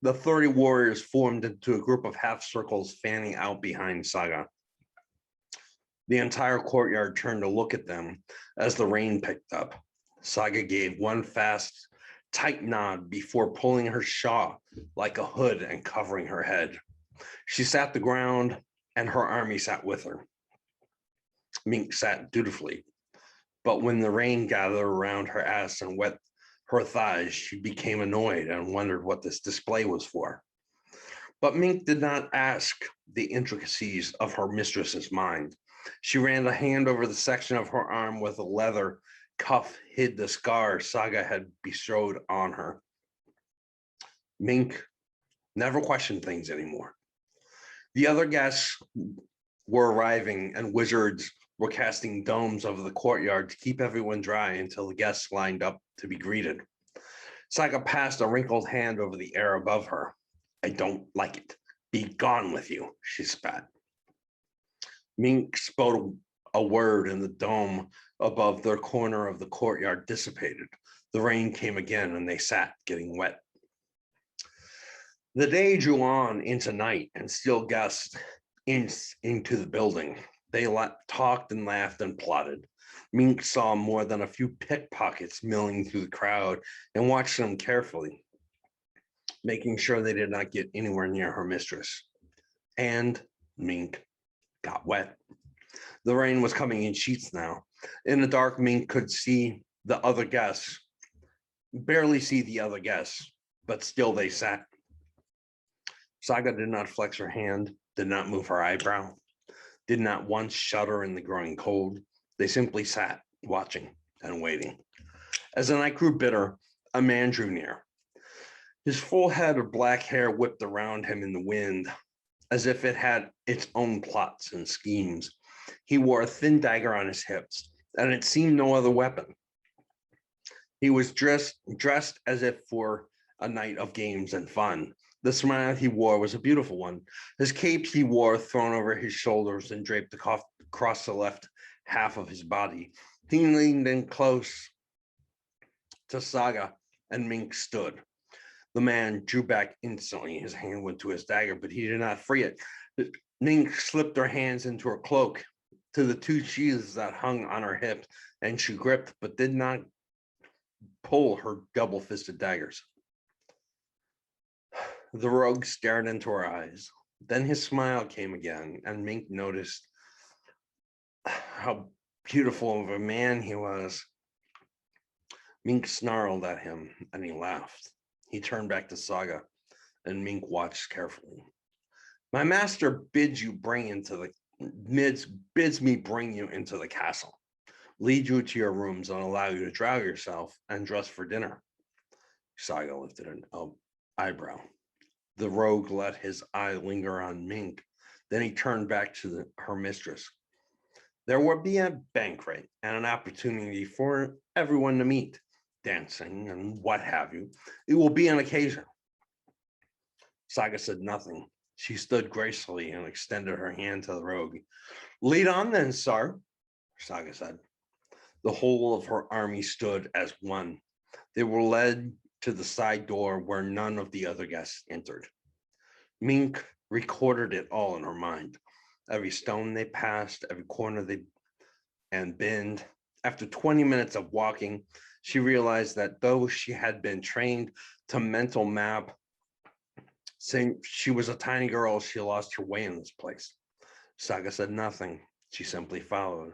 the 30 warriors formed into a group of half circles fanning out behind Saga. The entire courtyard turned to look at them as the rain picked up. Saga gave one fast, tight nod before pulling her shawl like a hood and covering her head. She sat the ground and her army sat with her. Mink sat dutifully, but when the rain gathered around her ass and wet her thighs, she became annoyed and wondered what this display was for. But Mink did not ask the intricacies of her mistress's mind. She ran a hand over the section of her arm with a leather cuff hid the scar Saga had bestowed on her. Mink never questioned things anymore. The other guests were arriving and wizards were casting domes over the courtyard to keep everyone dry until the guests lined up to be greeted. Saga passed a wrinkled hand over the air above her. I don't like it. Be gone with you, she spat. Mink spoke a word and the dome above their corner of the courtyard dissipated. The rain came again and they sat getting wet. The day drew on into night and still guests into the building. They talked and laughed and plotted. Mink saw more than a few pickpockets milling through the crowd and watched them carefully, making sure they did not get anywhere near her mistress. And Mink got wet. The rain was coming in sheets now. In the dark, Mink could see the other guests, barely see the other guests, but still they sat. Saga did not flex her hand, did not move her eyebrow, did not once shudder in the growing cold. They simply sat, watching and waiting. As the night grew bitter, a man drew near. His full head of black hair whipped around him in the wind, as if it had its own plots and schemes. He wore a thin dagger on his hips, and it seemed no other weapon. He was dressed as if for a night of games and fun. The smile he wore was a beautiful one. His cape he wore thrown over his shoulders and draped across the left half of his body. He leaned in close to Saga, and Mink stood. The man drew back instantly. His hand went to his dagger, but he did not free it. Mink slipped her hands into her cloak to the two sheaths that hung on her hip, and she gripped but did not pull her double-fisted daggers. The rogue stared into her eyes. Then his smile came again, and Mink noticed how beautiful of a man he was. Mink snarled at him, and he laughed. He turned back to Saga, and Mink watched carefully. My master bids me bring you into the castle, lead you to your rooms, and allow you to dry yourself and dress for dinner. Saga lifted an eyebrow. The rogue let his eye linger on Mink. Then he turned back to her mistress. There will be a banquet and an opportunity for everyone to meet, dancing and what have you. It will be an occasion. Saga said nothing. She stood gracefully and extended her hand to the rogue. Lead on then, sir, Saga said. The whole of her army stood as one. They were led to the side door where none of the other guests entered. Mink recorded it all in her mind. Every stone they passed, every corner they and bend. After 20 minutes of walking, she realized that though she had been trained to mental map, saying she was a tiny girl, she lost her way in this place. Saga said nothing. She simply followed.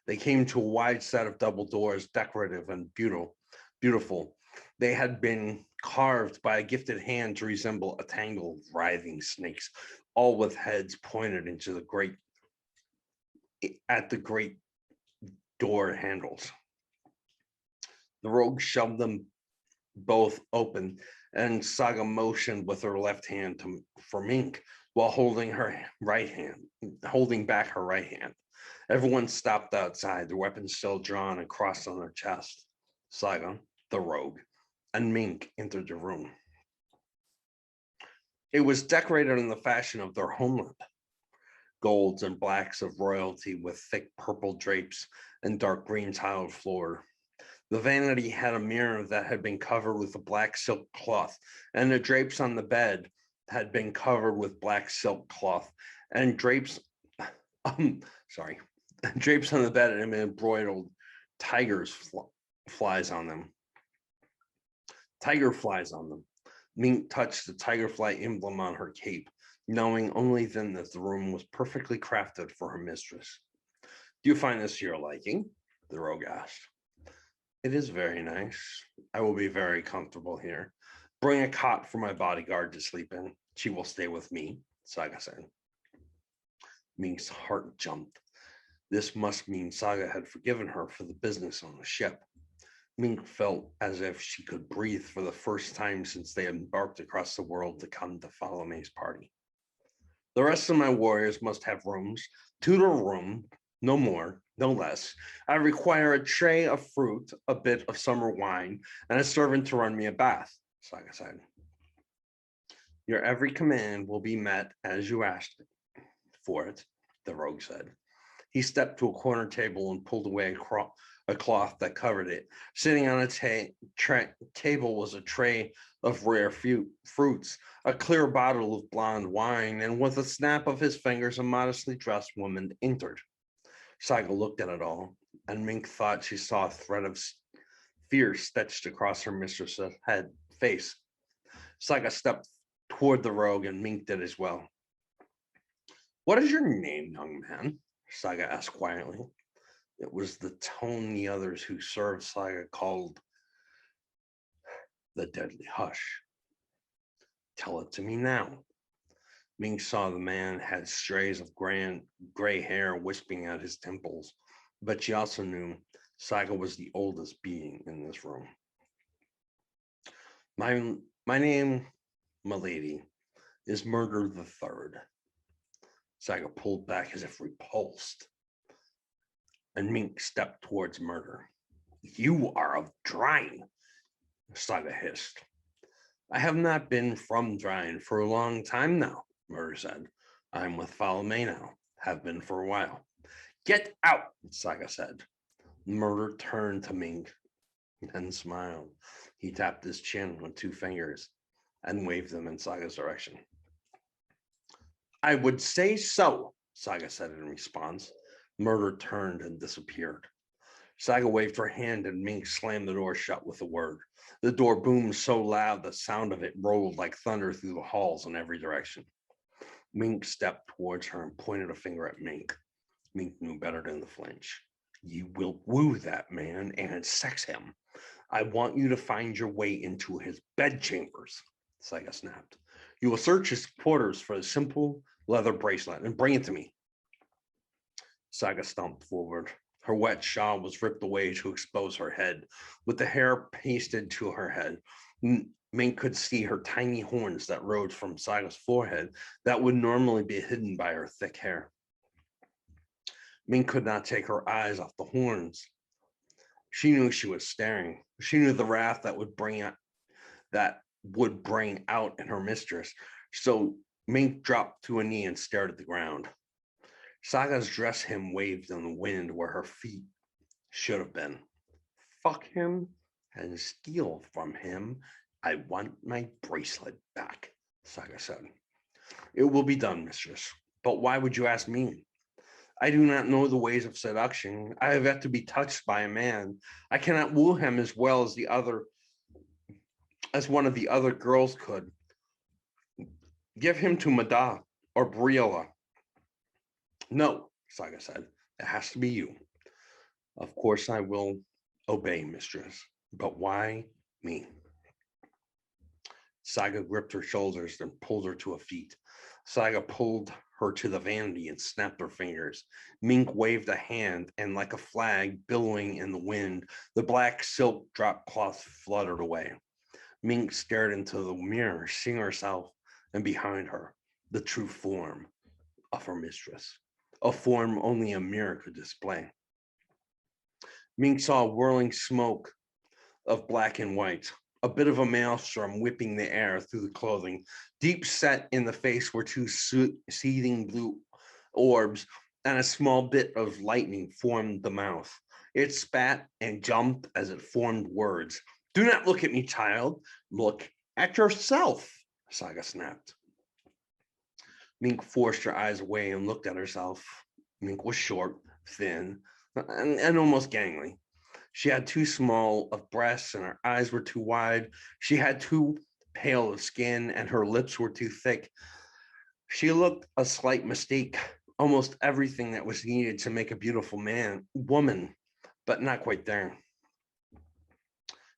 They came to a wide set of double doors, decorative and beautiful. They had been carved by a gifted hand to resemble a tangle of writhing snakes, all with heads pointed into the great door handles. The rogue shoved them both open, and Saga motioned with her left hand for Mink while holding back her right hand. Everyone stopped outside, their weapons still drawn and crossed on their chest. Saga, the rogue, and Mink entered the room. It was decorated in the fashion of their homeland. Golds and blacks of royalty with thick purple drapes and dark green tiled floor. The vanity had a mirror that had been covered with a black silk cloth, and the drapes on the bed had been covered with black silk cloth, and drapes on the bed had been embroidered flies on them. Tiger flies on them. Mink touched the tiger fly emblem on her cape, knowing only then that the room was perfectly crafted for her mistress. Do you find this to your liking? The rogue asked. It is very nice. I will be very comfortable here. Bring a cot for my bodyguard to sleep in. She will stay with me, Saga said. Mink's heart jumped. This must mean Saga had forgiven her for the business on the ship. Mink felt as if she could breathe for the first time since they embarked across the world to come to Falame's party. The rest of my warriors must have rooms, 2 to a room, no more, no less. I require a tray of fruit, a bit of summer wine, and a servant to run me a bath, Saga said. Your every command will be met as you asked for it, the rogue said. He stepped to a corner table and pulled away a cloth that covered it. Sitting on a table was a tray of rare fruits, a clear bottle of blonde wine, and with a snap of his fingers, a modestly dressed woman entered. Saga looked at it all, and Mink thought she saw a thread of fear stitched across her mistress's face. Saga stepped toward the rogue, and Mink did as well. What is your name, young man? Saga asked quietly. It was the tone the others who served Saga called the deadly hush. Tell it to me now. Mink saw the man had strays of gray hair wisping at his temples, but she also knew Saga was the oldest being in this room. My name, milady, is Murder the Third. Saga pulled back as if repulsed, and Mink stepped towards Murder. You are of Drine, Saga hissed. I have not been from Drine for a long time now, Murder said. I'm with Falame now, have been for a while. Get out, Saga said. Murder turned to Mink and smiled. He tapped his chin with 2 fingers and waved them in Saga's direction. I would say so, Saga said in response. Murder turned and disappeared. Saga waved her hand and Mink slammed the door shut with a word. The door boomed so loud the sound of it rolled like thunder through the halls in every direction. Mink stepped towards her and pointed a finger at Mink. Mink knew better than to flinch. You will woo that man and sex him. I want you to find your way into his bedchambers, Saga snapped. You will search his quarters for a simple leather bracelet and bring it to me. Saga stomped forward. Her wet shawl was ripped away to expose her head. With the hair pasted to her head, Mink could see her tiny horns that rose from Saga's forehead that would normally be hidden by her thick hair. Mink could not take her eyes off the horns. She knew she was staring. She knew the wrath that would bring out in her mistress. So Mink dropped to a knee and stared at the ground. Saga's dress hem waved in the wind where her feet Should have been. Fuck him and steal from him. I want my bracelet back, Saga said. It will be done, mistress. But why would you ask me? I do not know the ways of seduction. I have yet to be touched by a man. I cannot woo him as well as one of the other girls could. Give him to Mada or Briella. No, Saga said. It has to be you. Of course I will obey, mistress. But why me? Saga gripped her shoulders, then pulled her to her feet. Saga pulled her to the vanity and snapped her fingers. Mink waved a hand, and like a flag billowing in the wind, the black silk drop cloth fluttered away. Mink stared into the mirror, seeing herself, and behind her, the true form of her mistress, a form only a mirror could display. Mink saw a whirling smoke of black and white, a bit of a maelstrom whipping the air through the clothing. Deep set in the face were two seething blue orbs, and a small bit of lightning formed the mouth. It spat and jumped as it formed words. Do not look at me, child. Look at yourself, Saga snapped. Mink forced her eyes away and looked at herself. Mink was short, thin, and almost gangly. She had too small of breasts and her eyes were too wide. She had too pale of skin and her lips were too thick. She looked a slight mistake, almost everything that was needed to make a beautiful woman, but not quite there.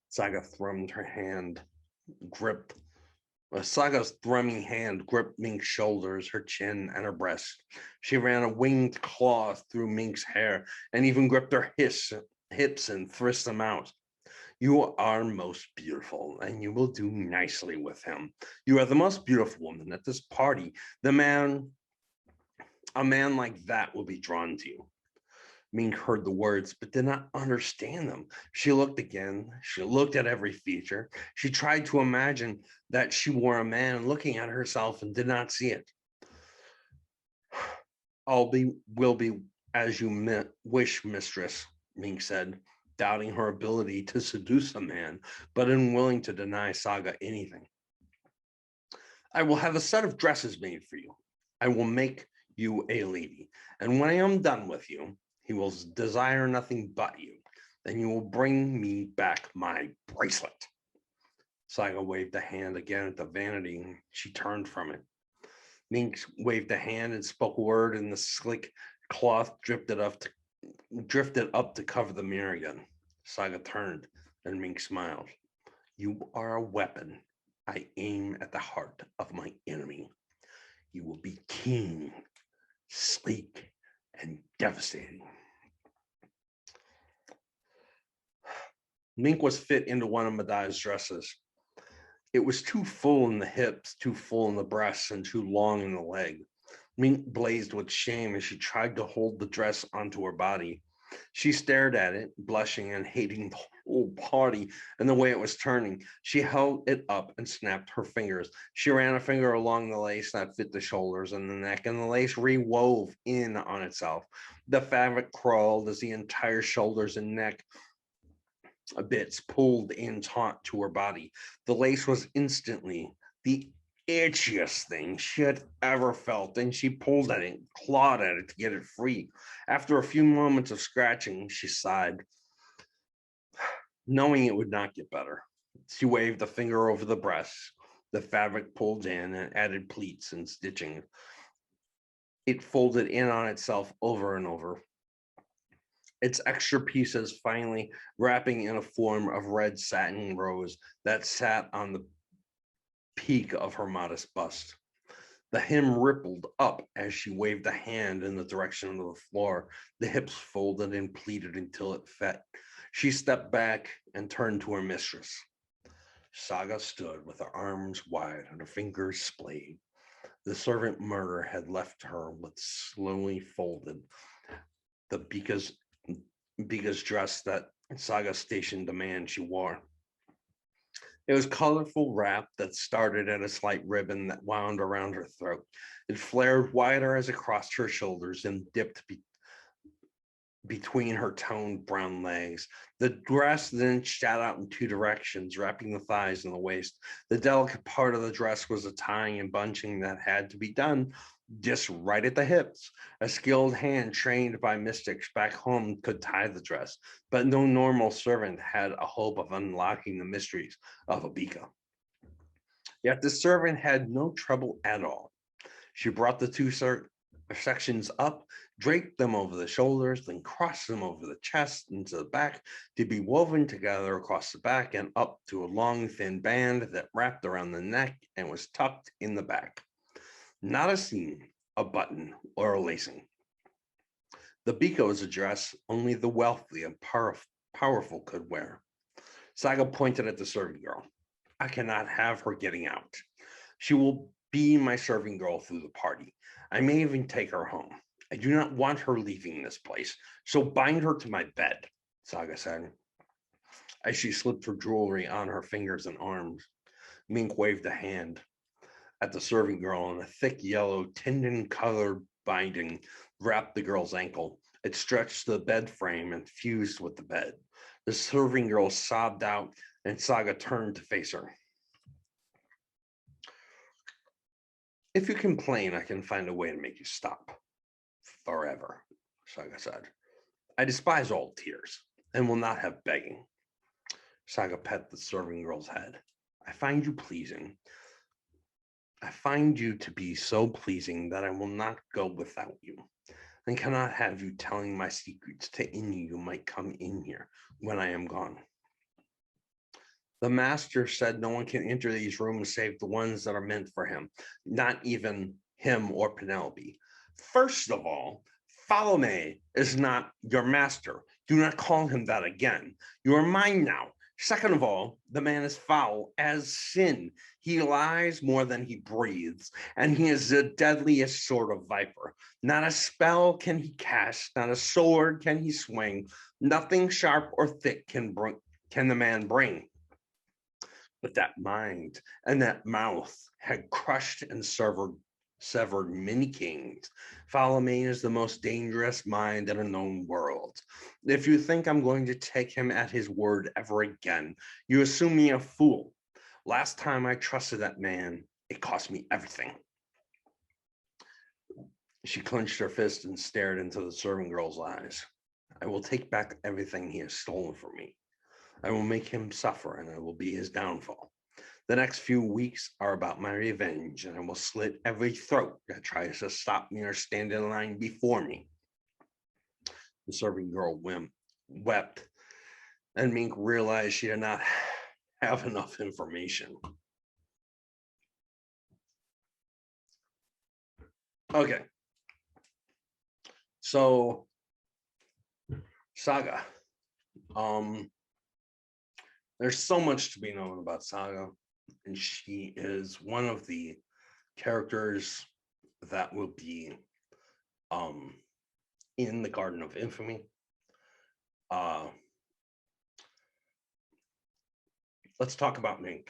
Saga's thrumming hand gripped Mink's shoulders, her chin, and her breast. She ran a winged claw through Mink's hair and even gripped her hips and thrust them out. You are most beautiful, and you will do nicely with him. You are the most beautiful woman at this party. A man like that will be drawn to you. Mink heard the words, but did not understand them. She looked again. She looked at every feature. She tried to imagine that she were a man looking at herself and did not see it. Will be as you wish, mistress, Mink said, doubting her ability to seduce a man, but unwilling to deny Saga anything. I will have a set of dresses made for you. I will make you a lady. And when I am done with you, he will desire nothing but you. Then you will bring me back my bracelet. Saga waved a hand again at the vanity. She turned from it. Mink waved a hand and spoke a word, and the slick cloth drifted up to cover the mirror again. Saga turned, and Mink smiled. You are a weapon. I aim at the heart of my enemy. You will be keen, sleek, and devastating. Mink was fit into one of Mada's dresses. It was too full in the hips, too full in the breasts, and too long in the leg. Mink blazed with shame as she tried to hold the dress onto her body. She stared at it, blushing and hating the whole party and the way it was turning. She held it up and snapped her fingers. She ran a finger along the lace that fit the shoulders and the neck, and the lace rewove in on itself. The fabric crawled as the entire shoulders and neck bits pulled in taut to her body. The lace was instantly the itchiest thing she had ever felt, and she pulled at it, clawed at it to get it free. After a few moments of scratching, she sighed, knowing it would not get better. She waved a finger over the breasts. The fabric pulled in and added pleats and stitching. It folded in on itself over and over, its extra pieces finally wrapping in a form of red satin rose that sat on the peak of her modest bust. The hem rippled up as she waved a hand in the direction of the floor. The hips folded and pleated until it fit. She stepped back and turned to her mistress. Saga stood with her arms wide and her fingers splayed. The servant murder had left her with slowly folded the Biga's dress that Saga stationed the man she wore. It was colorful wrap that started at a slight ribbon that wound around her throat. It flared wider as it crossed her shoulders and dipped between her toned brown legs. The dress then shot out in two directions, wrapping the thighs and the waist. The delicate part of the dress was the tying and bunching that had to be done just right at the hips. A skilled hand trained by mystics back home could tie the dress, but no normal servant had a hope of unlocking the mysteries of Abika. Yet the servant had no trouble at all. She brought the two sections up, draped them over the shoulders, then crossed them over the chest into the back to be woven together across the back and up to a long, thin band that wrapped around the neck and was tucked in the back. Not a seam, a button, or a lacing. The biko is a dress only the wealthy and powerful could wear. Saga pointed at the serving girl. I cannot have her getting out. She will be my serving girl through the party. I may even take her home. I do not want her leaving this place, so bind her to my bed, Saga said. As she slipped her jewelry on her fingers and arms, Mink waved a hand at the serving girl, and a thick yellow tendon-colored binding wrapped the girl's ankle. It stretched the bed frame and fused with the bed. The serving girl sobbed out, and Saga turned to face her. If you complain, I can find a way to make you stop. Forever, Saga said. I despise all tears and will not have begging. Saga pet the serving girl's head. I find you pleasing. I find you to be so pleasing that I will not go without you, and cannot have you telling my secrets to any who might come in here when I am gone. The master said no one can enter these rooms save the ones that are meant for him, not even him or Penelope. First of all, Salome is not your master. Do not call him that again. You are mine now. Second of all, the man is foul as sin. He lies more than he breathes, and he is the deadliest sort of viper. Not a spell can he cast, not a sword can he swing. Nothing sharp or thick can the man bring. But that mind and that mouth had crushed and severed many kings. Philemon is the most dangerous mind in a known world. If you think I'm going to take him at his word ever again, you assume me a fool. Last time I trusted that man, it cost me everything. She clenched her fist and stared into the serving girl's eyes. I will take back everything he has stolen from me. I will make him suffer, and I will be his downfall. The next few weeks are about my revenge, and I will slit every throat that tries to stop me or stand in line before me. The serving girl wept, and Mink realized she did not have enough information. Okay. So, Saga. There's so much to be known about Saga, and she is one of the characters that will be in the Garden of Infamy. Let's talk about Mink.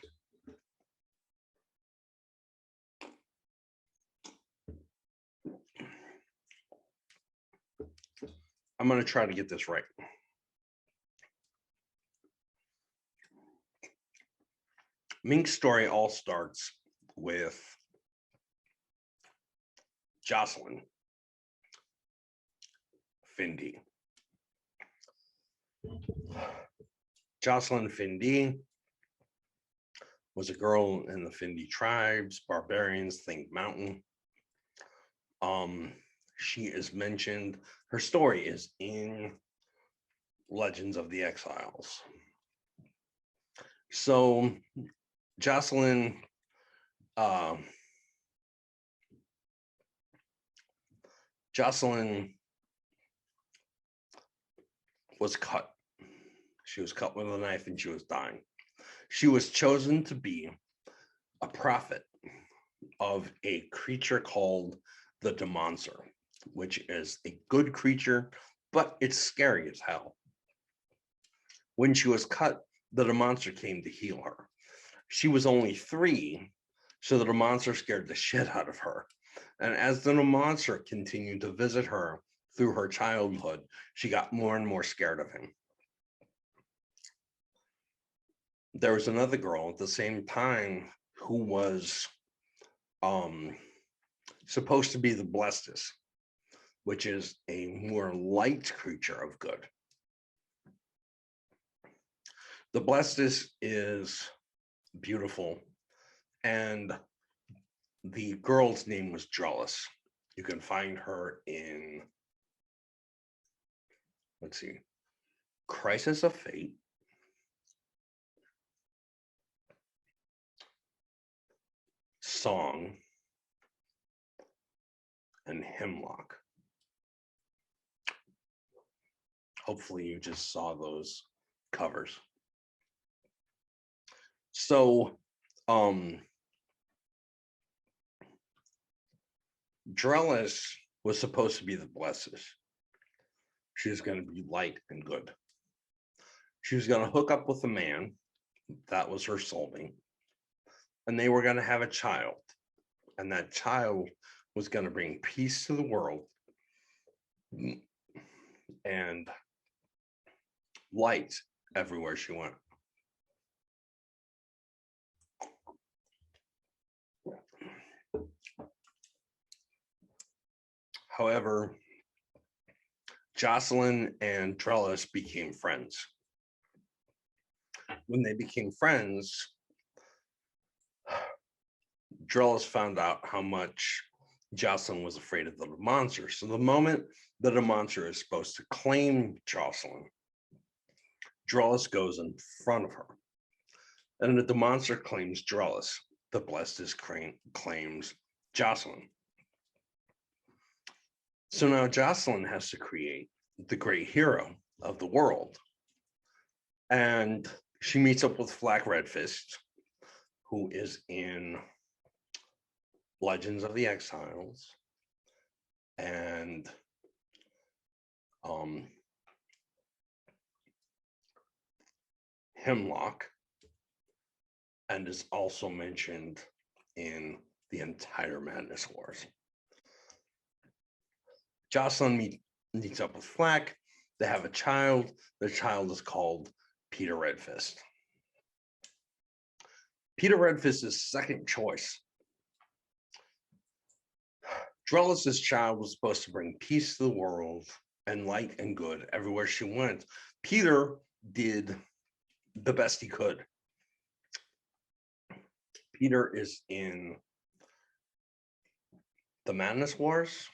I'm going to try to get this right. Mink's story all starts with Jocelyn Findy. Jocelyn Findy was a girl in the Findy tribes, barbarians, think mountain. She is mentioned, her story is in Legends of the Exiles. So Jocelyn was cut. She was cut with a knife and she was dying. She was chosen to be a prophet of a creature called the Demonster, which is a good creature, but it's scary as hell. When she was cut, the Demonster came to heal her. She was only 3, so the Demonster scared the shit out of her. And as the Demonster continued to visit her through her childhood, she got more and more scared of him. There was another girl at the same time who was supposed to be the Blestis, which is a more light creature of good. The Blestis is beautiful, and the girl's name was Drellis. You can find her in, let's see, Crisis of Fate, Song, and Hemlock. Hopefully you just saw those covers. So Drellis was supposed to be the Blessis. She was going to be light and good. She was going to hook up with a man. That was her soulmate. And they were going to have a child. And that child was going to bring peace to the world and light everywhere she went. However, Jocelyn and Drellis became friends. When they became friends, Drellis found out how much Jocelyn was afraid of the monster. So the moment that a monster is supposed to claim Jocelyn, Drellis goes in front of her. And if the monster claims Drellis, the Blestis claims Jocelyn. So now Jocelyn has to create the great hero of the world. And she meets up with Flack Redfist, who is in Legends of the Exiles and Hemlock, and is also mentioned in the entire Madness Wars. Jocelyn meets up with Flack. They have a child. The child is called Peter Redfist. Peter Redfist is second choice. Drellis's child was supposed to bring peace to the world and light and good everywhere she went. Peter did the best he could. Peter is in the Madness Wars,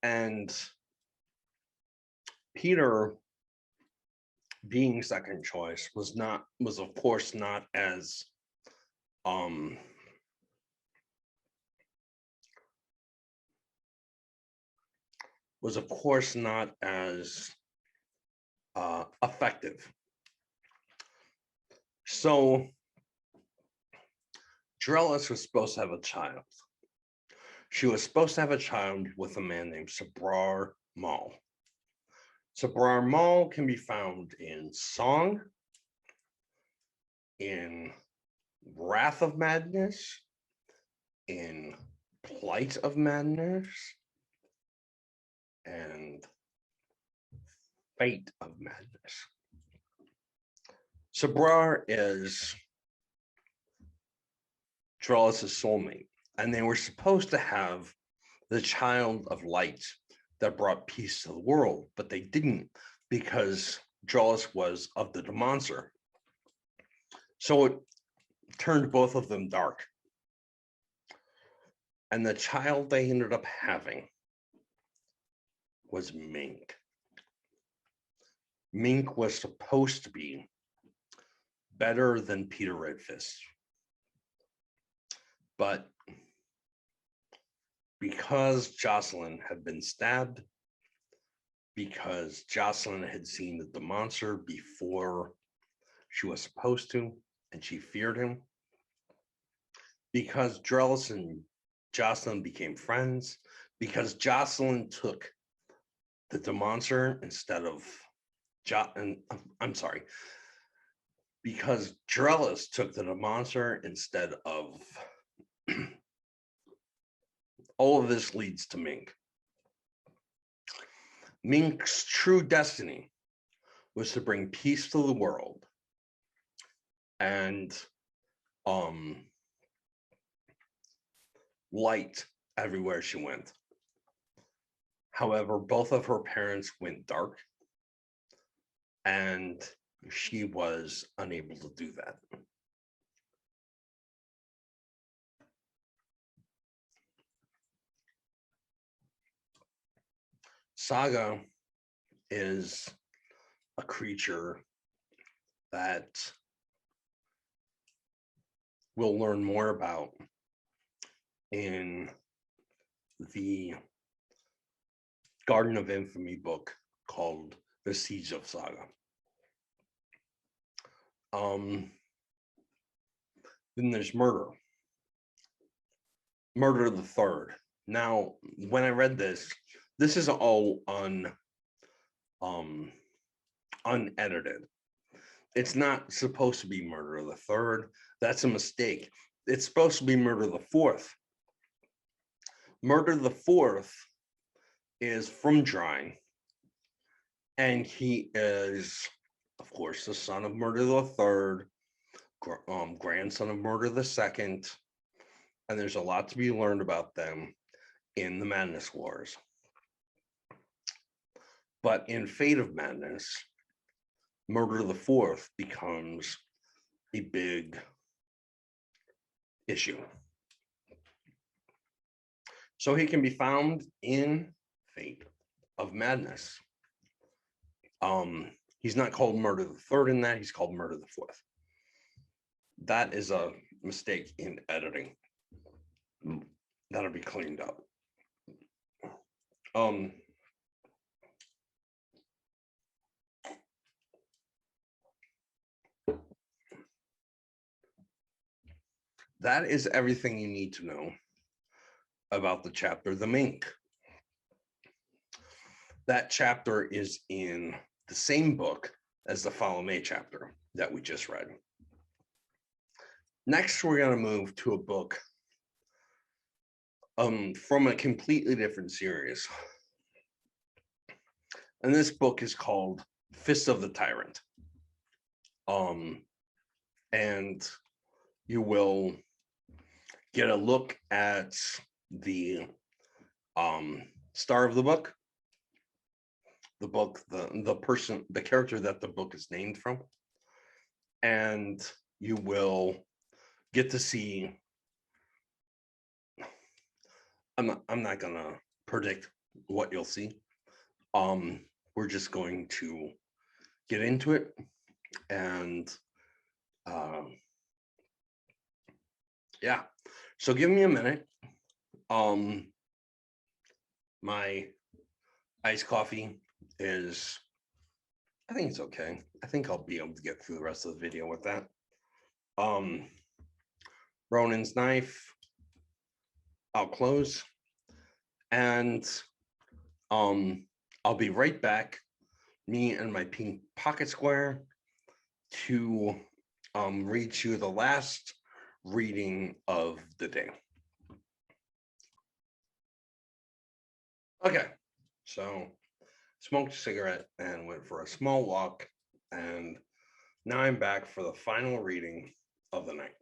and Peter, being second choice, was of course not as effective. So Drellis was supposed to have a child. She was supposed to have a child with a man named Sabrar Mal. Sabrar Mal can be found in Song, in Wrath of Madness, in Plight of Madness, and Fate of Madness. Sabrar is Drellis' soulmate, and they were supposed to have the child of light that brought peace to the world, but they didn't because Drellis was of the Demonster. So it turned both of them dark. And the child they ended up having was Mink. Mink was supposed to be better than Peter Redfist. But because Jocelyn had been stabbed, because Jocelyn had seen the monster before she was supposed to, and she feared him, because Drellis and Jocelyn became friends, because Jocelyn took the monster instead of because Drellis took the monster instead of all of this leads to Mink. Mink's true destiny was to bring peace to the world and light everywhere she went. However, both of her parents went dark, and she was unable to do that. Saga is a creature that we'll learn more about in the Garden of Infamy book called The Siege of Saga. Then there's Murder. Murder the Third. Now, when I read this is all unedited. It's not supposed to be Murder the Third. That's a mistake. It's supposed to be Murder the Fourth. Murder the Fourth is from Dryne, and he is, of course, the son of Murder the Third, grandson of Murder the Second, and there's a lot to be learned about them in the Madness Wars. But in Fate of Madness, Murder the Fourth becomes a big issue. So he can be found in Fate of Madness. He's not called Murder the Third in that, he's called Murder the Fourth. That is a mistake in editing. That'll be cleaned up. That is everything you need to know about the chapter, The Mink. That chapter is in the same book as the Follow May chapter that we just read. Next, we're going to move to a book from a completely different series. And this book is called Fist of the Tyrant. And you will get a look at the star of the book, the character that the book is named from, and you will get to see. I'm not gonna predict what you'll see. We're just going to get into it, and yeah. So give me a minute. My iced coffee is, I think it's okay. I think I'll be able to get through the rest of the video with that. Ronin's knife, I'll close, and I'll be right back, me and my pink pocket square, to read you the last reading of the day. Okay, so smoked a cigarette and went for a small walk, and now I'm back for the final reading of the night.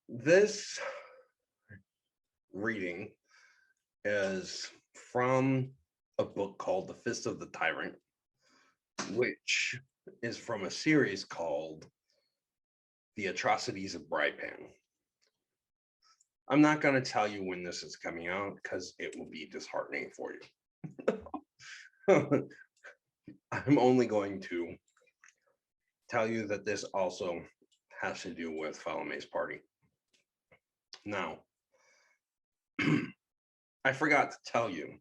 This reading is from a book called The Fist of the Tyrant, which is from a series called The Atrocities of Brypan. I'm not going to tell you when this is coming out because it will be disheartening for you. I'm only going to tell you that this also has to do with Follow May's party. Now, I forgot to tell you,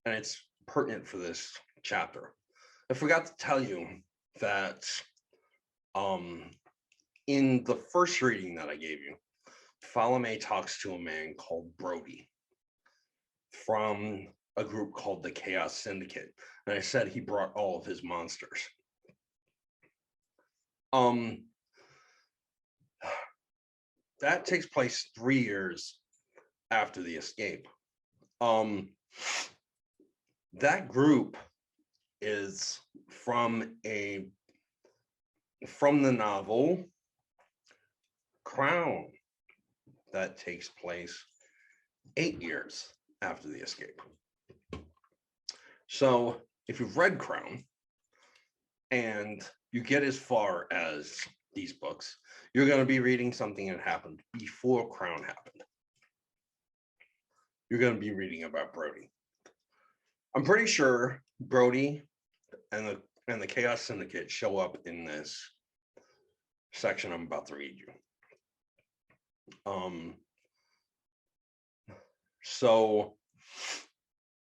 and it's pertinent for this chapter. I forgot to tell you that in the first reading that I gave you, Follow May talks to a man called Brody from a group called the Chaos Syndicate. And I said he brought all of his monsters. That takes place 3 years after the escape. That group is from the novel Crown that takes place 8 years after the escape. So if you've read Crown and you get as far as these books, you're going to be reading something that happened before Crown happened. You're going to be reading about Brody. I'm pretty sure Brody and the Chaos Syndicate show up in this section I'm about to read you. So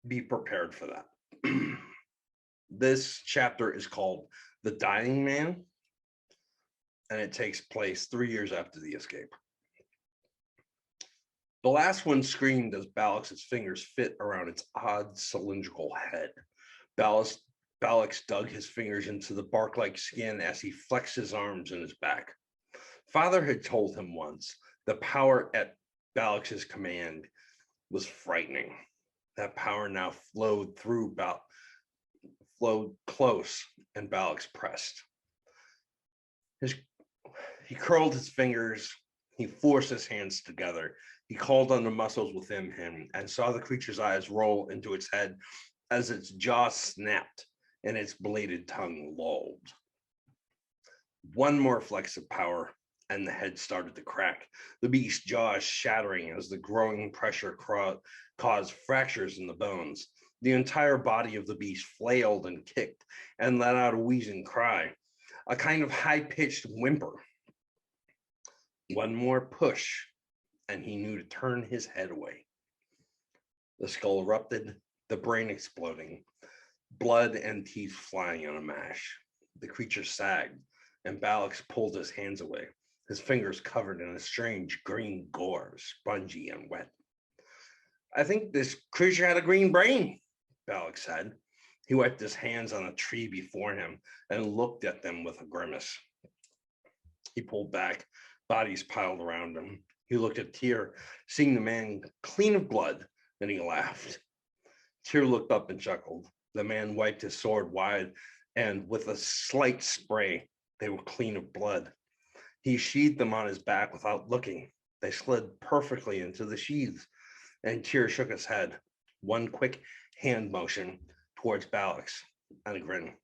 be prepared for that. This chapter is called The Dying Man, and it takes place 3 years after the escape. The last one screamed as Balix's fingers fit around its odd cylindrical head. Balix dug his fingers into the bark-like skin as he flexed his arms and his back. Father had told him once the power at Balix's command was frightening. That power now flowed close, and Balix pressed. He curled his fingers. He forced his hands together. He called on the muscles within him and saw the creature's eyes roll into its head as its jaw snapped and its bladed tongue lolled. One more flex of power, and the head started to crack, the beast's jaws shattering as the growing pressure caused fractures in the bones. The entire body of the beast flailed and kicked and let out a wheezing cry, a kind of high-pitched whimper. One more push, and he knew to turn his head away. The skull erupted, the brain exploding, blood and teeth flying on a mash. The creature sagged, and Balix pulled his hands away, his fingers covered in a strange green gore, spongy and wet. I think this creature had a green brain, Balix said. He wiped his hands on a tree before him and looked at them with a grimace. He pulled back, bodies piled around him. He looked at Tyr, seeing the man clean of blood, then he laughed. Tyr looked up and chuckled. The man wiped his sword wide, and with a slight spray, they were clean of blood. He sheathed them on his back without looking. They slid perfectly into the sheaths, and Tyr shook his head. One quick hand motion towards Balix and a grin.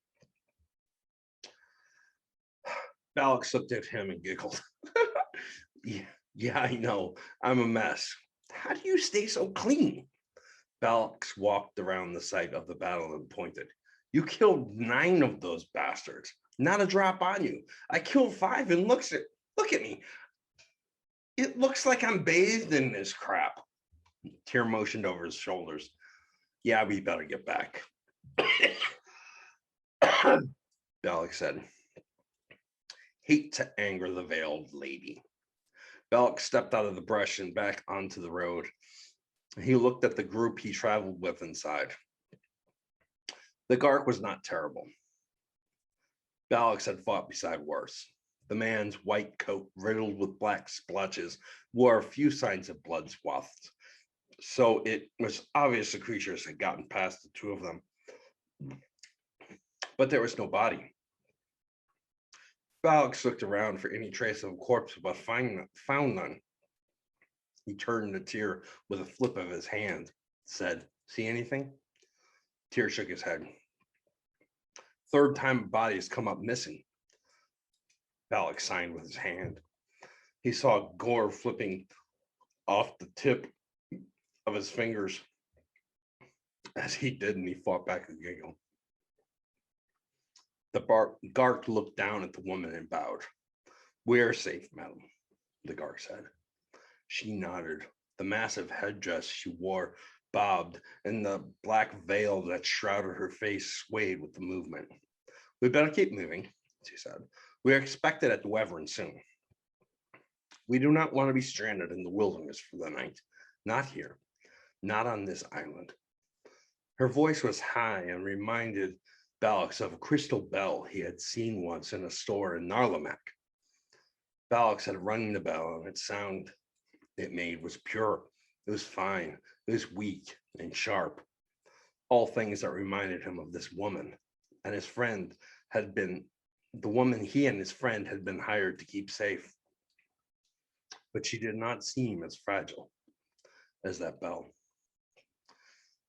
Balix looked at him and giggled. Yeah, I know. I'm a mess. How do you stay so clean? Balix walked around the site of the battle and pointed. You killed 9 of those bastards. Not a drop on you. I killed 5 and look at me. It looks like I'm bathed in this crap. Tyr motioned over his shoulders. Yeah, we better get back. Balix said. Hate to anger the veiled lady. Balix stepped out of the brush and back onto the road. He looked at the group he traveled with inside. The Gark was not terrible. Balix had fought beside worse. The man's white coat, riddled with black splotches, wore a few signs of blood swaths, so it was obvious the creatures had gotten past the 2 of them. But there was no body. Balix looked around for any trace of a corpse, but found none. He turned to Tyr with a flip of his hand, said, "See anything?" Tyr shook his head. "Third time a body has come up missing." Balix signed with his hand. He saw gore flipping off the tip of his fingers. As he did, and he fought back a giggle. The Gark looked down at the woman and bowed. "We're safe, madam," the Gark said. She nodded. The massive headdress she wore bobbed, and the black veil that shrouded her face swayed with the movement. "We better keep moving," she said. "We are expected at the Wyvern soon. We do not want to be stranded in the wilderness for the night. Not here. Not on this island." Her voice was high and reminded Balix of a crystal bell he had seen once in a store in Narlamak. Balix had rung the bell, and its sound it made was pure. It was fine. It was weak and sharp. all things that reminded him of this woman and his friend had been the woman he and his friend had been hired to keep safe. But she did not seem as fragile as that bell.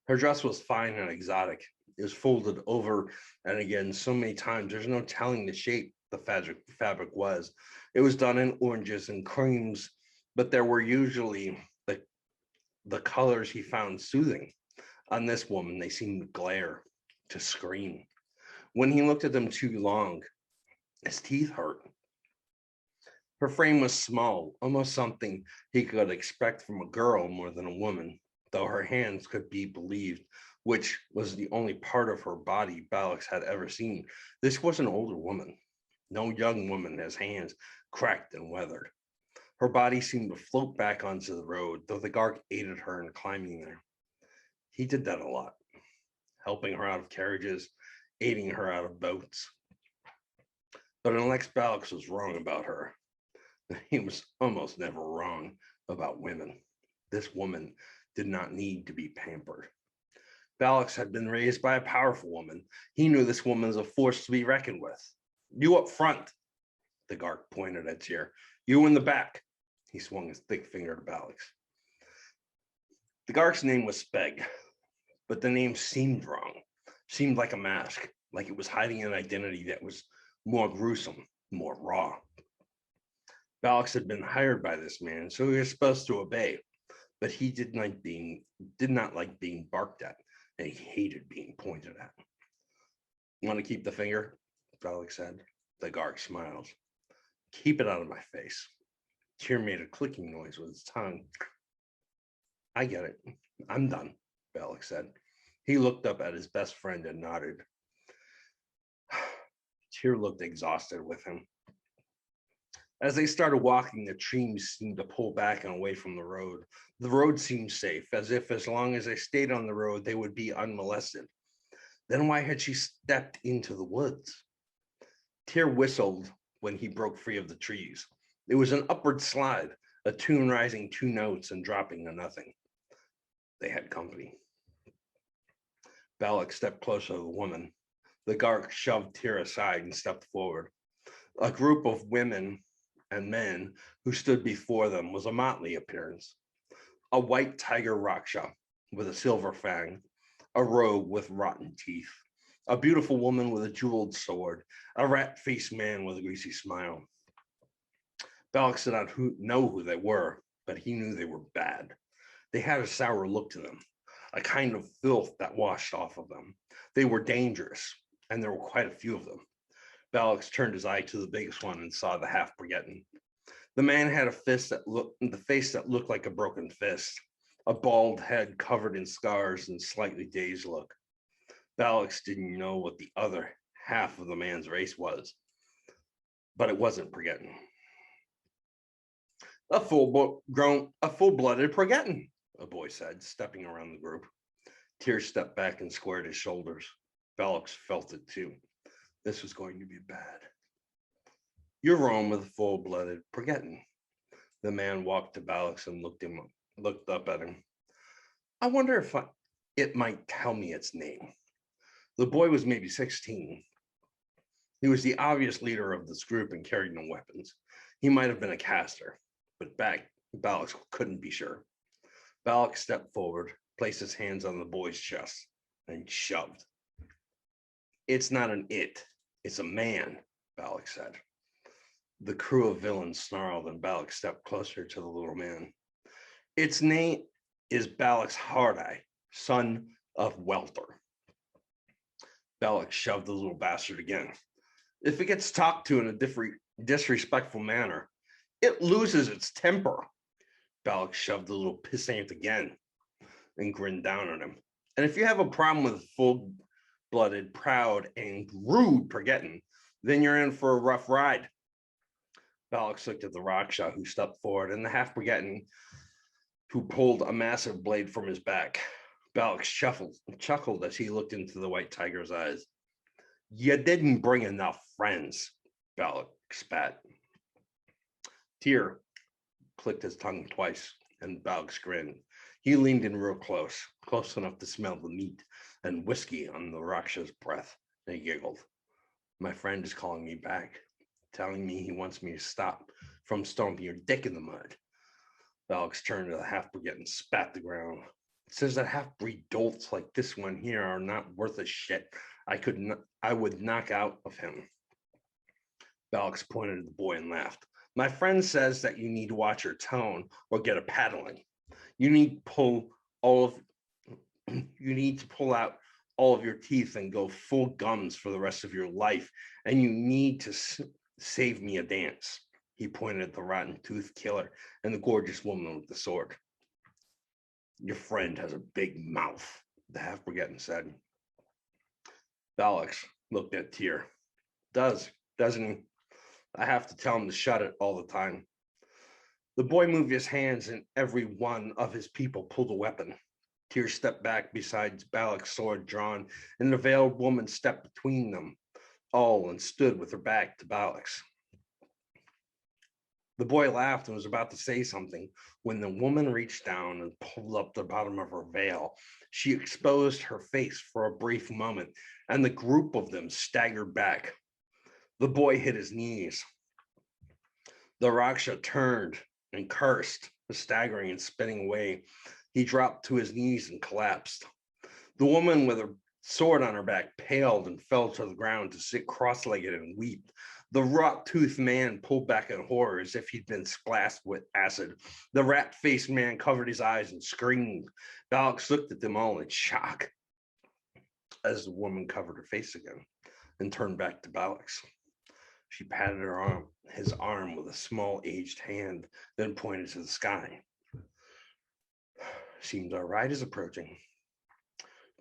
Her dress was fine and exotic. It was folded over and again so many times, there's no telling the shape the fabric was. It was done in oranges and creams, but there were usually the colors he found soothing. On this woman, they seemed to glare, to scream. When he looked at them too long, his teeth hurt. Her frame was small, almost something he could expect from a girl more than a woman, though her hands could be believed, which was the only part of her body Balix had ever seen. This was an older woman, no young woman, as hands cracked and weathered. Her body seemed to float back onto the road, though the guard aided her in climbing there. He did that a lot, helping her out of carriages, aiding her out of boats. But unless Balix was wrong about her, he was almost never wrong about women. This woman did not need to be pampered. Balix had been raised by a powerful woman. He knew this woman was a force to be reckoned with. You up front, the guard pointed at Tyr. You in the back. He swung his thick finger to Balix. The guard's name was Speg, but the name seemed wrong, seemed like a mask, like it was hiding an identity that was more gruesome, more raw. Balix had been hired by this man, so he was supposed to obey, but he did not like being barked at, and he hated being pointed at. Want to keep the finger? Balix said. The guard smiled. Keep it out of my face. Tyr made a clicking noise with his tongue. I get it. I'm done, Balix said. He looked up at his best friend and nodded. Tyr looked exhausted with him. As they started walking, the trees seemed to pull back and away from the road. The road seemed safe, as if as long as they stayed on the road, they would be unmolested. Then why had she stepped into the woods? Tyr whistled when he broke free of the trees. It was an upward slide, a tune rising 2 notes and dropping to nothing. They had company. Balix stepped closer to the woman. The guard shoved Tyr aside and stepped forward. A group of women and men who stood before them was a motley appearance. A white tiger raksha with a silver fang, a rogue with rotten teeth, a beautiful woman with a jeweled sword, a rat-faced man with a greasy smile. Balix did not know who they were, but he knew they were bad. They had a sour look to them, a kind of filth that washed off of them. They were dangerous, and there were quite a few of them. Balix turned his eye to the biggest one and saw the half-Breton. The man had a face that looked like a broken fist, a bald head covered in scars and slightly dazed look. Balix didn't know what the other half of the man's race was, but it wasn't Breton. A full-blooded Breton, a boy said, stepping around the group. Tyr stepped back and squared his shoulders. Balix felt it too. This was going to be bad. You're wrong with a full-blooded Breton. The man walked to Balix and looked up at him. I wonder if it might tell me its name. The boy was maybe 16. He was the obvious leader of this group and carried no weapons. He might have been a caster, but Balix couldn't be sure. Balix stepped forward, placed his hands on the boy's chest, and shoved. It's not an it, it's a man, Balix said. The crew of villains snarled, and Balix stepped closer to the little man. Its name is Balix Hardeye, son of Welter. Balix shoved the little bastard again. If it gets talked to in a disrespectful manner, it loses its temper. Balix shoved the little pissant again and grinned down on him. And if you have a problem with full-blooded, proud, and rude Breton, then you're in for a rough ride. Balix looked at the Raksha, who stepped forward, and the half-Breton, who pulled a massive blade from his back. Balix chuckled as he looked into the white tiger's eyes. You didn't bring enough friends, Balix spat. Tyr clicked his tongue twice and Balk's grinned. He leaned in real close, close enough to smell the meat and whiskey on the Raksha's breath, and he giggled. My friend is calling me back, telling me he wants me to stop from stomping your dick in the mud. Alex turned to the half-breed and spat the ground. It says that half-breed dolts like this one here are not worth a shit. I would knock out of him. Alex pointed at the boy and laughed. My friend says that you need to watch your tone or get a paddling. You need to pull all of you need to pull out all of your teeth and go full gums for the rest of your life. And you need to save me a dance. He pointed at the rotten tooth killer and the gorgeous woman with the sword. Your friend has a big mouth, the half-breed said. Alex looked at Tyr. Doesn't he? I have to tell him to shut it all the time. The boy moved his hands and every one of his people pulled a weapon. Tyr stepped back beside Balak's sword drawn, and the veiled woman stepped between them all and stood with her back to Balak's. The boy laughed and was about to say something when the woman reached down and pulled up the bottom of her veil. She exposed her face for a brief moment, and the group of them staggered back. The boy hit his knees. The Raksha turned and cursed, staggering and spinning away. He dropped to his knees and collapsed. The woman with her sword on her back paled and fell to the ground to sit cross-legged and weep. The rock-toothed man pulled back in horror as if he'd been splashed with acid. The rat-faced man covered his eyes and screamed. Alex looked at them all in shock as the woman covered her face again and turned back to Balix. She patted his arm with a small aged hand, then pointed to the sky. Seems our ride is approaching.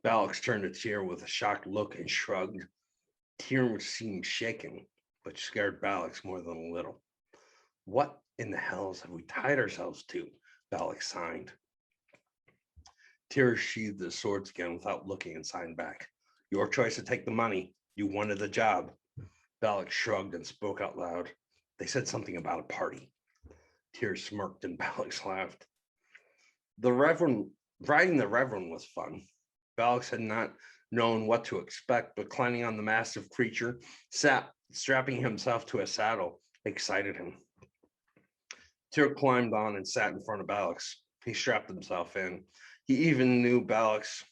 Balix turned to Tyr with a shocked look and shrugged. Tyr seemed shaken, but scared Balix more than a little. What in the hells have we tied ourselves to? Balix signed. Tyr sheathed his swords again without looking and signed back. Your choice to take the money. You wanted the job. Balix shrugged and spoke out loud. They said something about a party. Tyr smirked and Balix laughed. Riding the Reverend was fun. Balix had not known what to expect, but climbing on the massive creature, strapping himself to a saddle, excited him. Tyr climbed on and sat in front of Balix. He strapped himself in. Even though Balix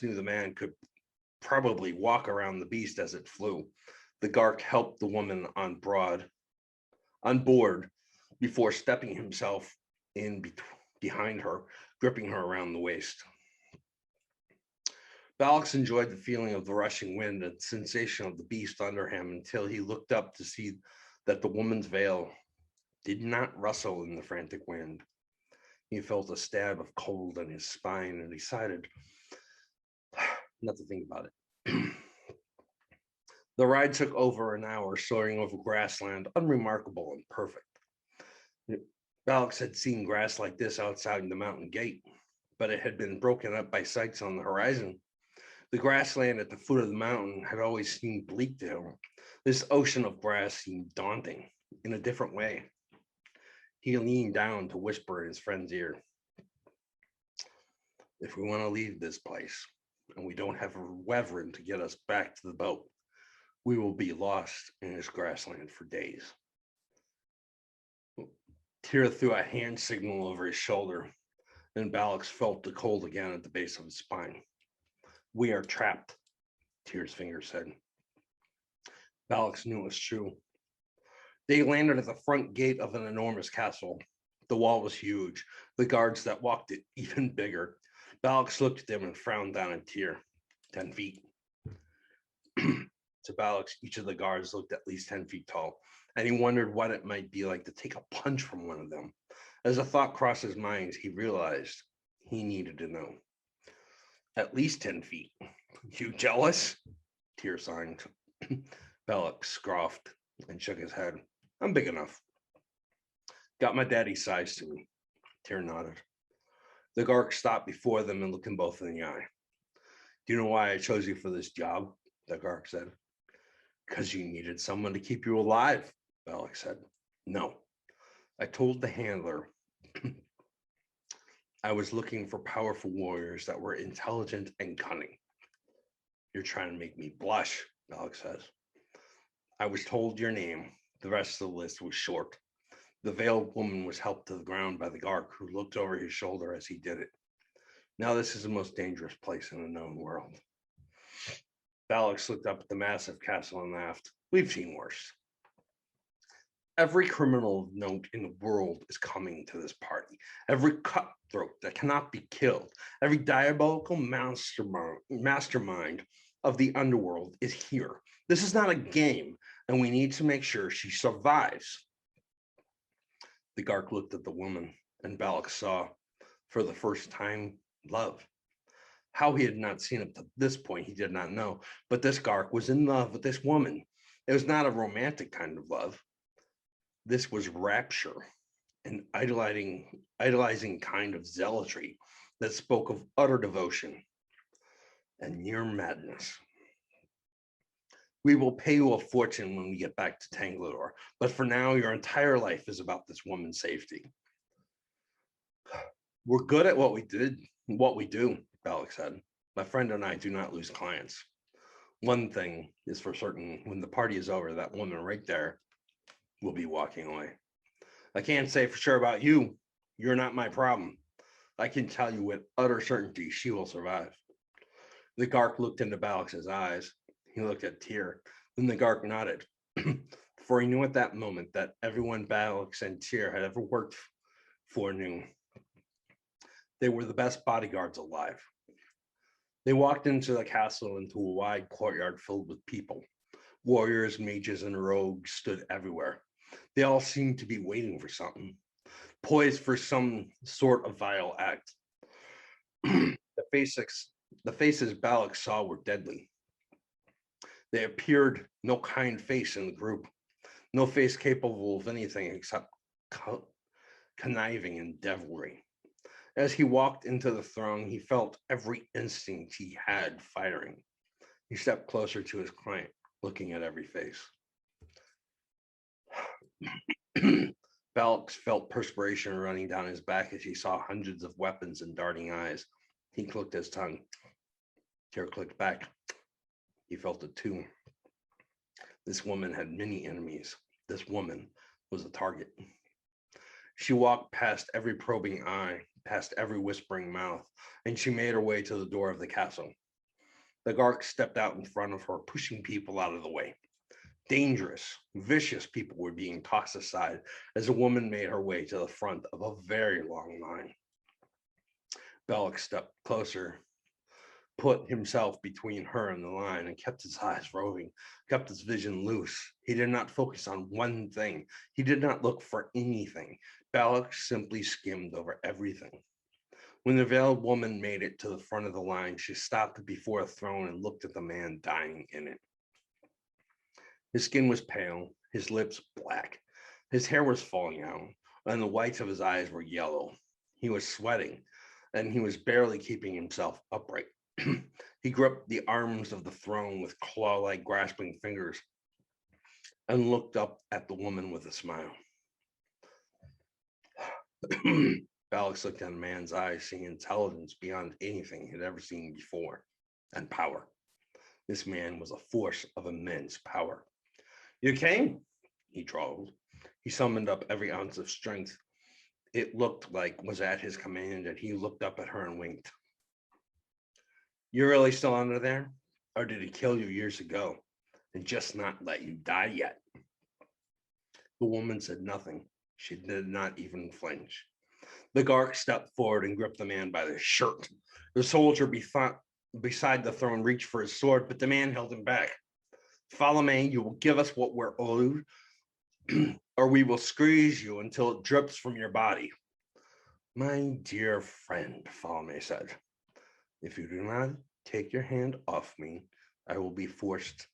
knew the man could probably walk around the beast as it flew, the Gark helped the woman on board before stepping himself in behind her, gripping her around the waist. Balix enjoyed the feeling of the rushing wind and sensation of the beast under him until he looked up to see that the woman's veil did not rustle in the frantic wind. He felt a stab of cold in his spine and decided not to think about it. The ride took over an hour, soaring over grassland, unremarkable and perfect. Balix had seen grass like this outside the mountain gate, but it had been broken up by sights on the horizon. The grassland at the foot of the mountain had always seemed bleak to him. This ocean of grass seemed daunting in a different way. He leaned down to whisper in his friend's ear. If we want to leave this place and we don't have a Reverend to get us back to the boat, we will be lost in this grassland for days. Tyr threw a hand signal over his shoulder, and Balix felt the cold again at the base of his spine. We are trapped, Tyr's finger said. Balix knew it was true. They landed at the front gate of an enormous castle. The wall was huge, the guards that walked it even bigger. Balix looked at them and frowned down at Tyr. 10 feet. To Balix, each of the guards looked at least 10 feet tall, and he wondered what it might be like to take a punch from one of them. As a thought crossed his mind, he realized he needed to know. At least 10 feet. You jealous? Tyr signed. Balix scoffed and shook his head. I'm big enough. Got my daddy's size to me. Tyr nodded. The Gark stopped before them and looked them both in the eye. Do you know why I chose you for this job? The Gark said. Because you needed someone to keep you alive, Balix said. No. I told the handler I was looking for powerful warriors that were intelligent and cunning. You're trying to make me blush, Balak says. I was told your name. The rest of the list was short. The veiled woman was helped to the ground by the Gark, who looked over his shoulder as he did it. Now this is the most dangerous place in the known world. Balak looked up at the massive castle and laughed. We've seen worse. Every criminal of note in the world is coming to this party. Every cutthroat that cannot be killed, every diabolical mastermind of the underworld is here. This is not a game, and we need to make sure she survives. The Gark looked at the woman, and Balak saw, for the first time, love. How he had not seen up to this point, he did not know, but this Gark was in love with this woman. It was not a romantic kind of love. This was rapture, an idolizing kind of zealotry that spoke of utter devotion and near madness. We will pay you a fortune when we get back to Tangledor, but for now, your entire life is about this woman's safety. We're good at what we do, Balak said. My friend and I do not lose clients. One thing is for certain, when the party is over, that woman right there will be walking away. I can't say for sure about you. You're not my problem. I can tell you with utter certainty she will survive. The Gark looked into Balak's eyes. He looked at Tyr. Then the Gark nodded. For he knew at that moment that everyone Balak and Tyr had ever worked for knew they were the best bodyguards alive. They walked into the castle into a wide courtyard filled with people. Warriors, mages, and rogues stood everywhere. They all seemed to be waiting for something, poised for some sort of vile act. The faces Balak saw were deadly. They appeared no kind face in the group, no face capable of anything except conniving and devilry. As he walked into the throng, he felt every instinct he had firing. He stepped closer to his client, looking at every face. Balak felt perspiration running down his back as he saw hundreds of weapons and darting eyes. He clicked his tongue. Tyr clicked back. He felt it too. This woman had many enemies. This woman was a target. She walked past every probing eye, past every whispering mouth, and she made her way to the door of the castle. The Gark stepped out in front of her, pushing people out of the way. Dangerous, vicious people were being tossed aside as a woman made her way to the front of a very long line. Balak stepped closer, put himself between her and the line, and kept his eyes roving, kept his vision loose. He did not focus on one thing. He did not look for anything. Balak simply skimmed over everything. When the veiled woman made it to the front of the line, she stopped before a throne and looked at the man dying in it. His skin was pale, his lips black, his hair was falling out, and the whites of his eyes were yellow. He was sweating, and he was barely keeping himself upright. He gripped the arms of the throne with claw-like grasping fingers and looked up at the woman with a smile. Balak looked at a man's eyes, seeing intelligence beyond anything he had ever seen before, and power. This man was a force of immense power. You came, he drawled. He summoned up every ounce of strength it looked like was at his command, and he looked up at her and winked. You're really still under there? Or did he kill you years ago and just not let you die yet? The woman said nothing. She did not even flinch. The Gark stepped forward and gripped the man by the shirt. The soldier beside the throne reached for his sword, but the man held him back. Follow me, you will give us what we're owed, or we will squeeze you until it drips from your body. My dear friend, Falme said, if you do not take your hand off me, I will be forced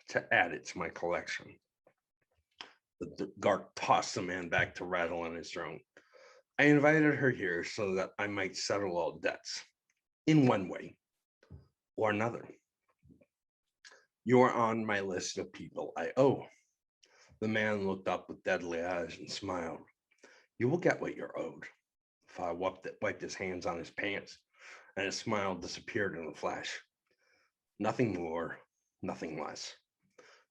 to add it to my collection. The Gark tossed the man back to rattle on his throne. I invited her here so that I might settle all debts in one way or another. You are on my list of people I owe. The man looked up with deadly eyes and smiled. You will get what you're owed. wiped his hands on his pants, and his smile disappeared in a flash. Nothing more, nothing less.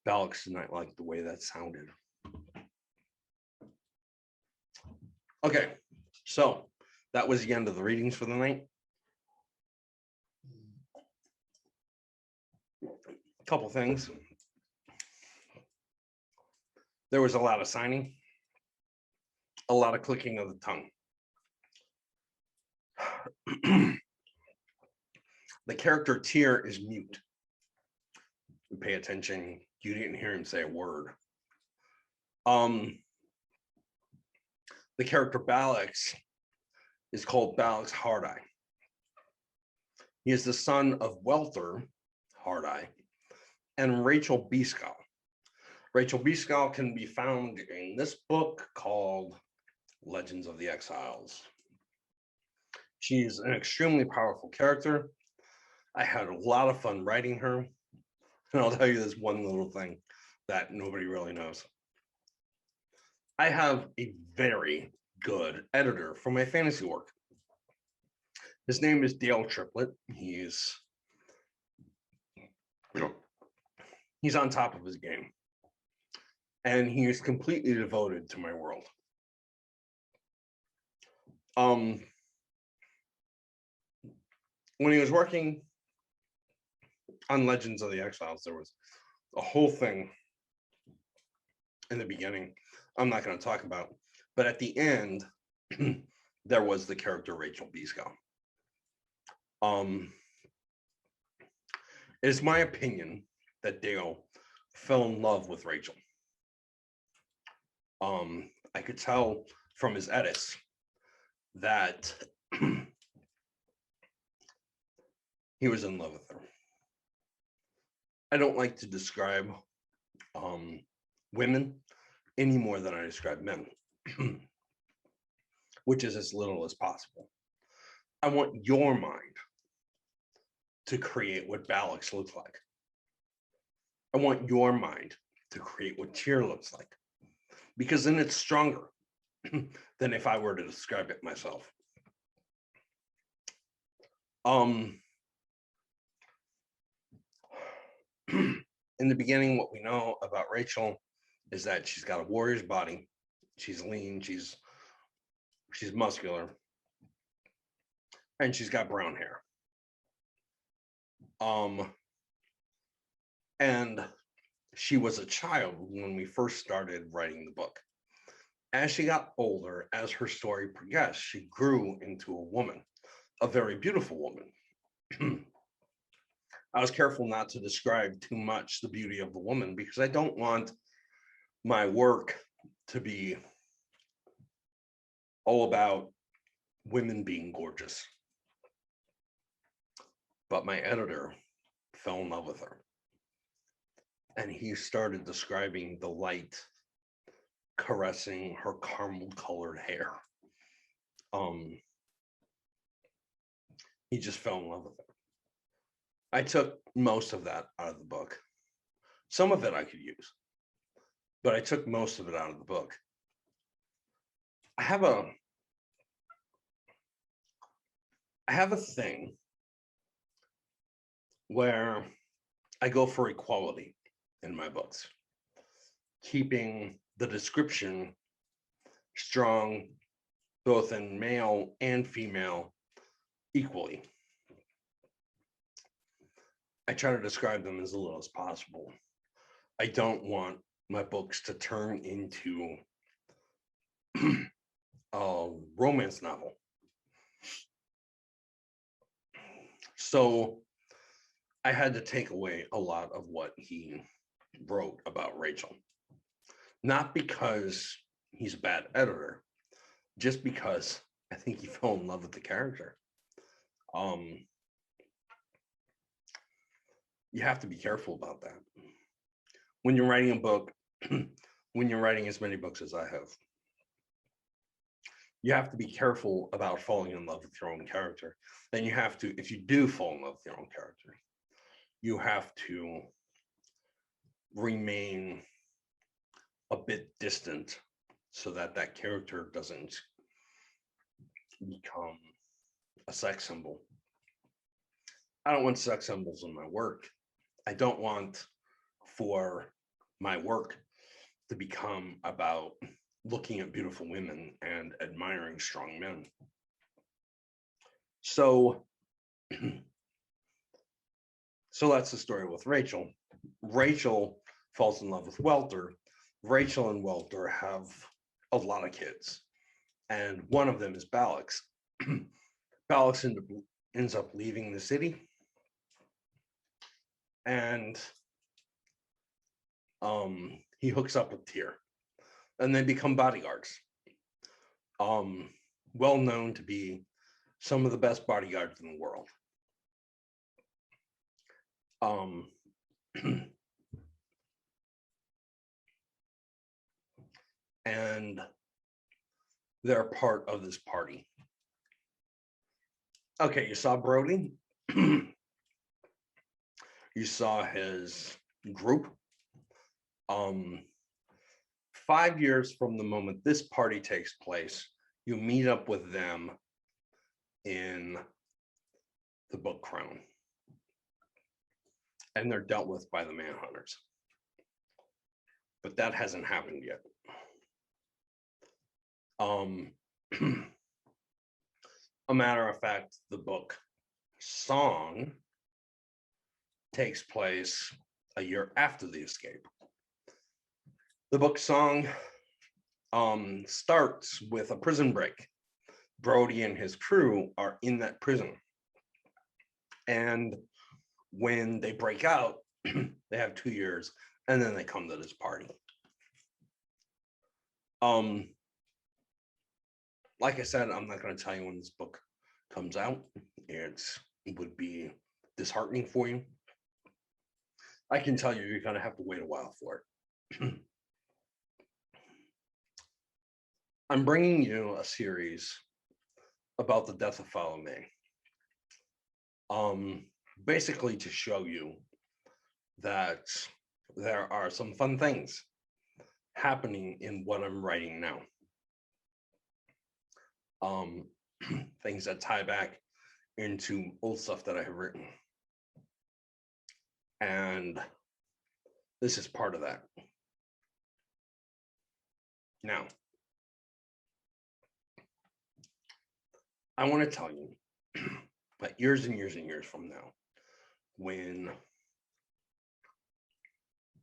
Balix did not like the way that sounded. Okay, so that was the end of the readings for the night. A couple things. There was a lot of signing, a lot of clicking of the tongue. The character Tyr is mute. You pay attention, you didn't hear him say a word. The character Balix is called Balix Hardeye. He is the son of Welther Hardeye and Rachel Beaskell. Rachel Beaskell can be found in this book called Legends of the Exiles. She's an extremely powerful character. I had a lot of fun writing her. And I'll tell you this one little thing that nobody really knows. I have a very good editor for my fantasy work. His name is Dale Triplett. He's on top of his game. And he is completely devoted to my world. When he was working on Legends of the Exiles, there was a whole thing in the beginning I'm not going to talk about, but at the end, there was the character Rachel Beaskell. It is my opinion that Dale fell in love with Rachel. I could tell from his edits that he was in love with her. I don't like to describe women any more than I describe men, which is as little as possible. I want your mind to create what Balix looks like. I want your mind to create what Tyr looks like, because then it's stronger than if I were to describe it myself. In the beginning, what we know about Rachel is that she's got a warrior's body. She's lean, she's muscular, and she's got brown hair. And she was a child when we first started writing the book. As she got older, as her story progressed, she grew into a woman, a very beautiful woman. I was careful not to describe too much the beauty of the woman because I don't want my work to be all about women being gorgeous. But my editor fell in love with her. And he started describing the light caressing her caramel colored hair. He just fell in love with her. I took most of that out of the book. Some of it I could use, but I took most of it out of the book. I have a thing where I go for equality in my books, keeping the description strong, both in male and female, equally. I try to describe them as little as possible. I don't want my books to turn into a romance novel. So I had to take away a lot of what he wrote about Rachel. Not because he's a bad editor, just because I think he fell in love with the character. You have to be careful about that. When you're writing a book, when you're writing as many books as I have, you have to be careful about falling in love with your own character. Then you have to, if you do fall in love with your own character, you have to remain a bit distant so that that character doesn't become a sex symbol. I don't want sex symbols in my work. I don't want for my work to become about looking at beautiful women and admiring strong men. So, so that's the story with Rachel. Rachel falls in love with Welter. Rachel and Welter have a lot of kids, and one of them is Ballix. Ballix ends up leaving the city, and he hooks up with Tyr, and they become bodyguards. Well known to be some of the best bodyguards in the world. And they're part of this party. Okay, you saw Brody. You saw his group. 5 years from the moment this party takes place, you meet up with them in the book Crown. And they're dealt with by the Manhunters. But that hasn't happened yet. A matter of fact, the book Song takes place a year after the escape. The book Song starts with a prison break. Brody and his crew are in that prison. And when they break out, they have 2 years, and then they come to this party. Like I said, I'm not going to tell you when this book comes out. It would be disheartening for you. I can tell you, you're going to have to wait a while for it. I'm bringing you a series about the death of Falome. Basically to show you that there are some fun things happening in what I'm writing now. Things that tie back into old stuff that I have written. And this is part of that. Now, I want to tell you that years and years and years from now, when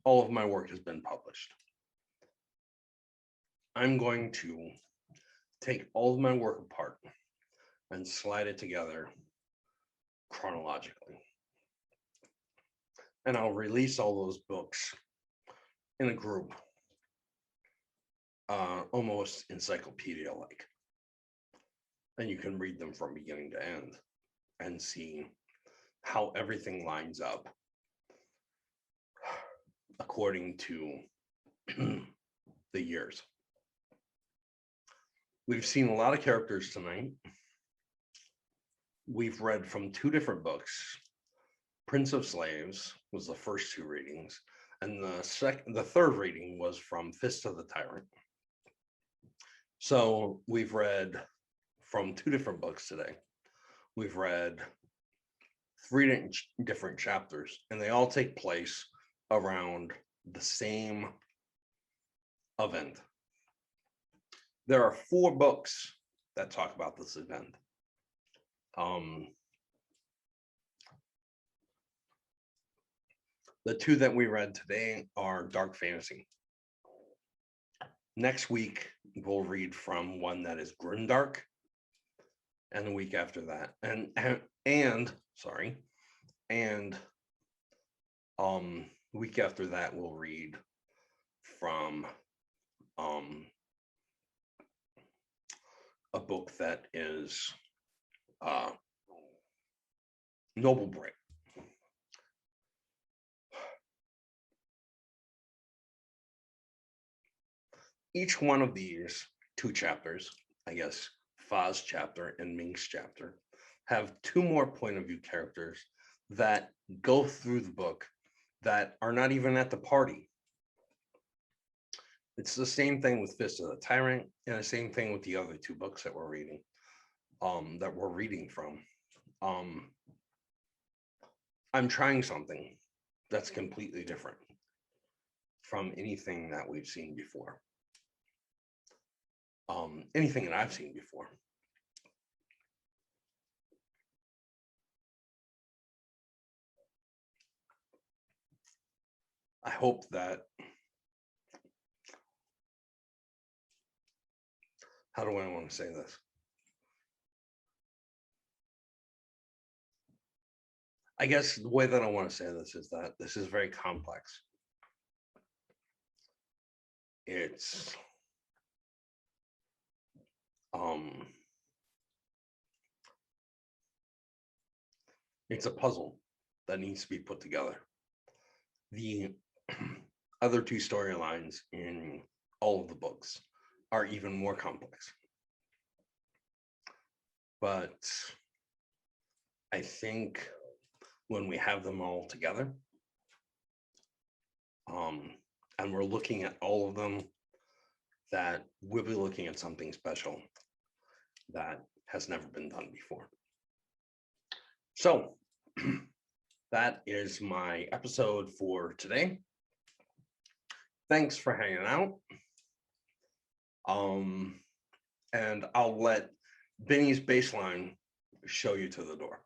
all of my work has been published, I'm going to take all of my work apart and slide it together chronologically. And I'll release all those books in a group, almost encyclopedia-like. And you can read them from beginning to end and see how everything lines up according to the years. We've seen a lot of characters tonight. We've read from 2 different books. Prince of Slaves was the first 2 readings, and the third reading was from Fist of the Tyrant. So we've read from 2 different books today. We've read 3 different chapters, and they all take place around the same event. There are 4 books that talk about this event. The 2 that we read today are dark fantasy. Next week, we'll read from one that is grimdark, and the week after that, and week after that, we'll read from a book that is Noble Bright. Each one of these 2 chapters, I guess, Fa's chapter and Ming's chapter, have 2 more point of view characters that go through the book that are not even at the party. It's the same thing with Fist of the Tyrant, and the same thing with the other 2 books that we're reading. that we're reading from. I'm trying something that's completely different from anything that we've seen before. Anything that I've seen before. I hope that, how do I want to say this? I guess the way that I want to say this is that this is very complex. It's it's a puzzle that needs to be put together. The other two storylines in all of the books are even more complex. But I think when we have them all together, and we're looking at all of them, that we'll be looking at something special that has never been done before. So that is my episode for today. Thanks for hanging out. And I'll let Benny's baseline show you to the door.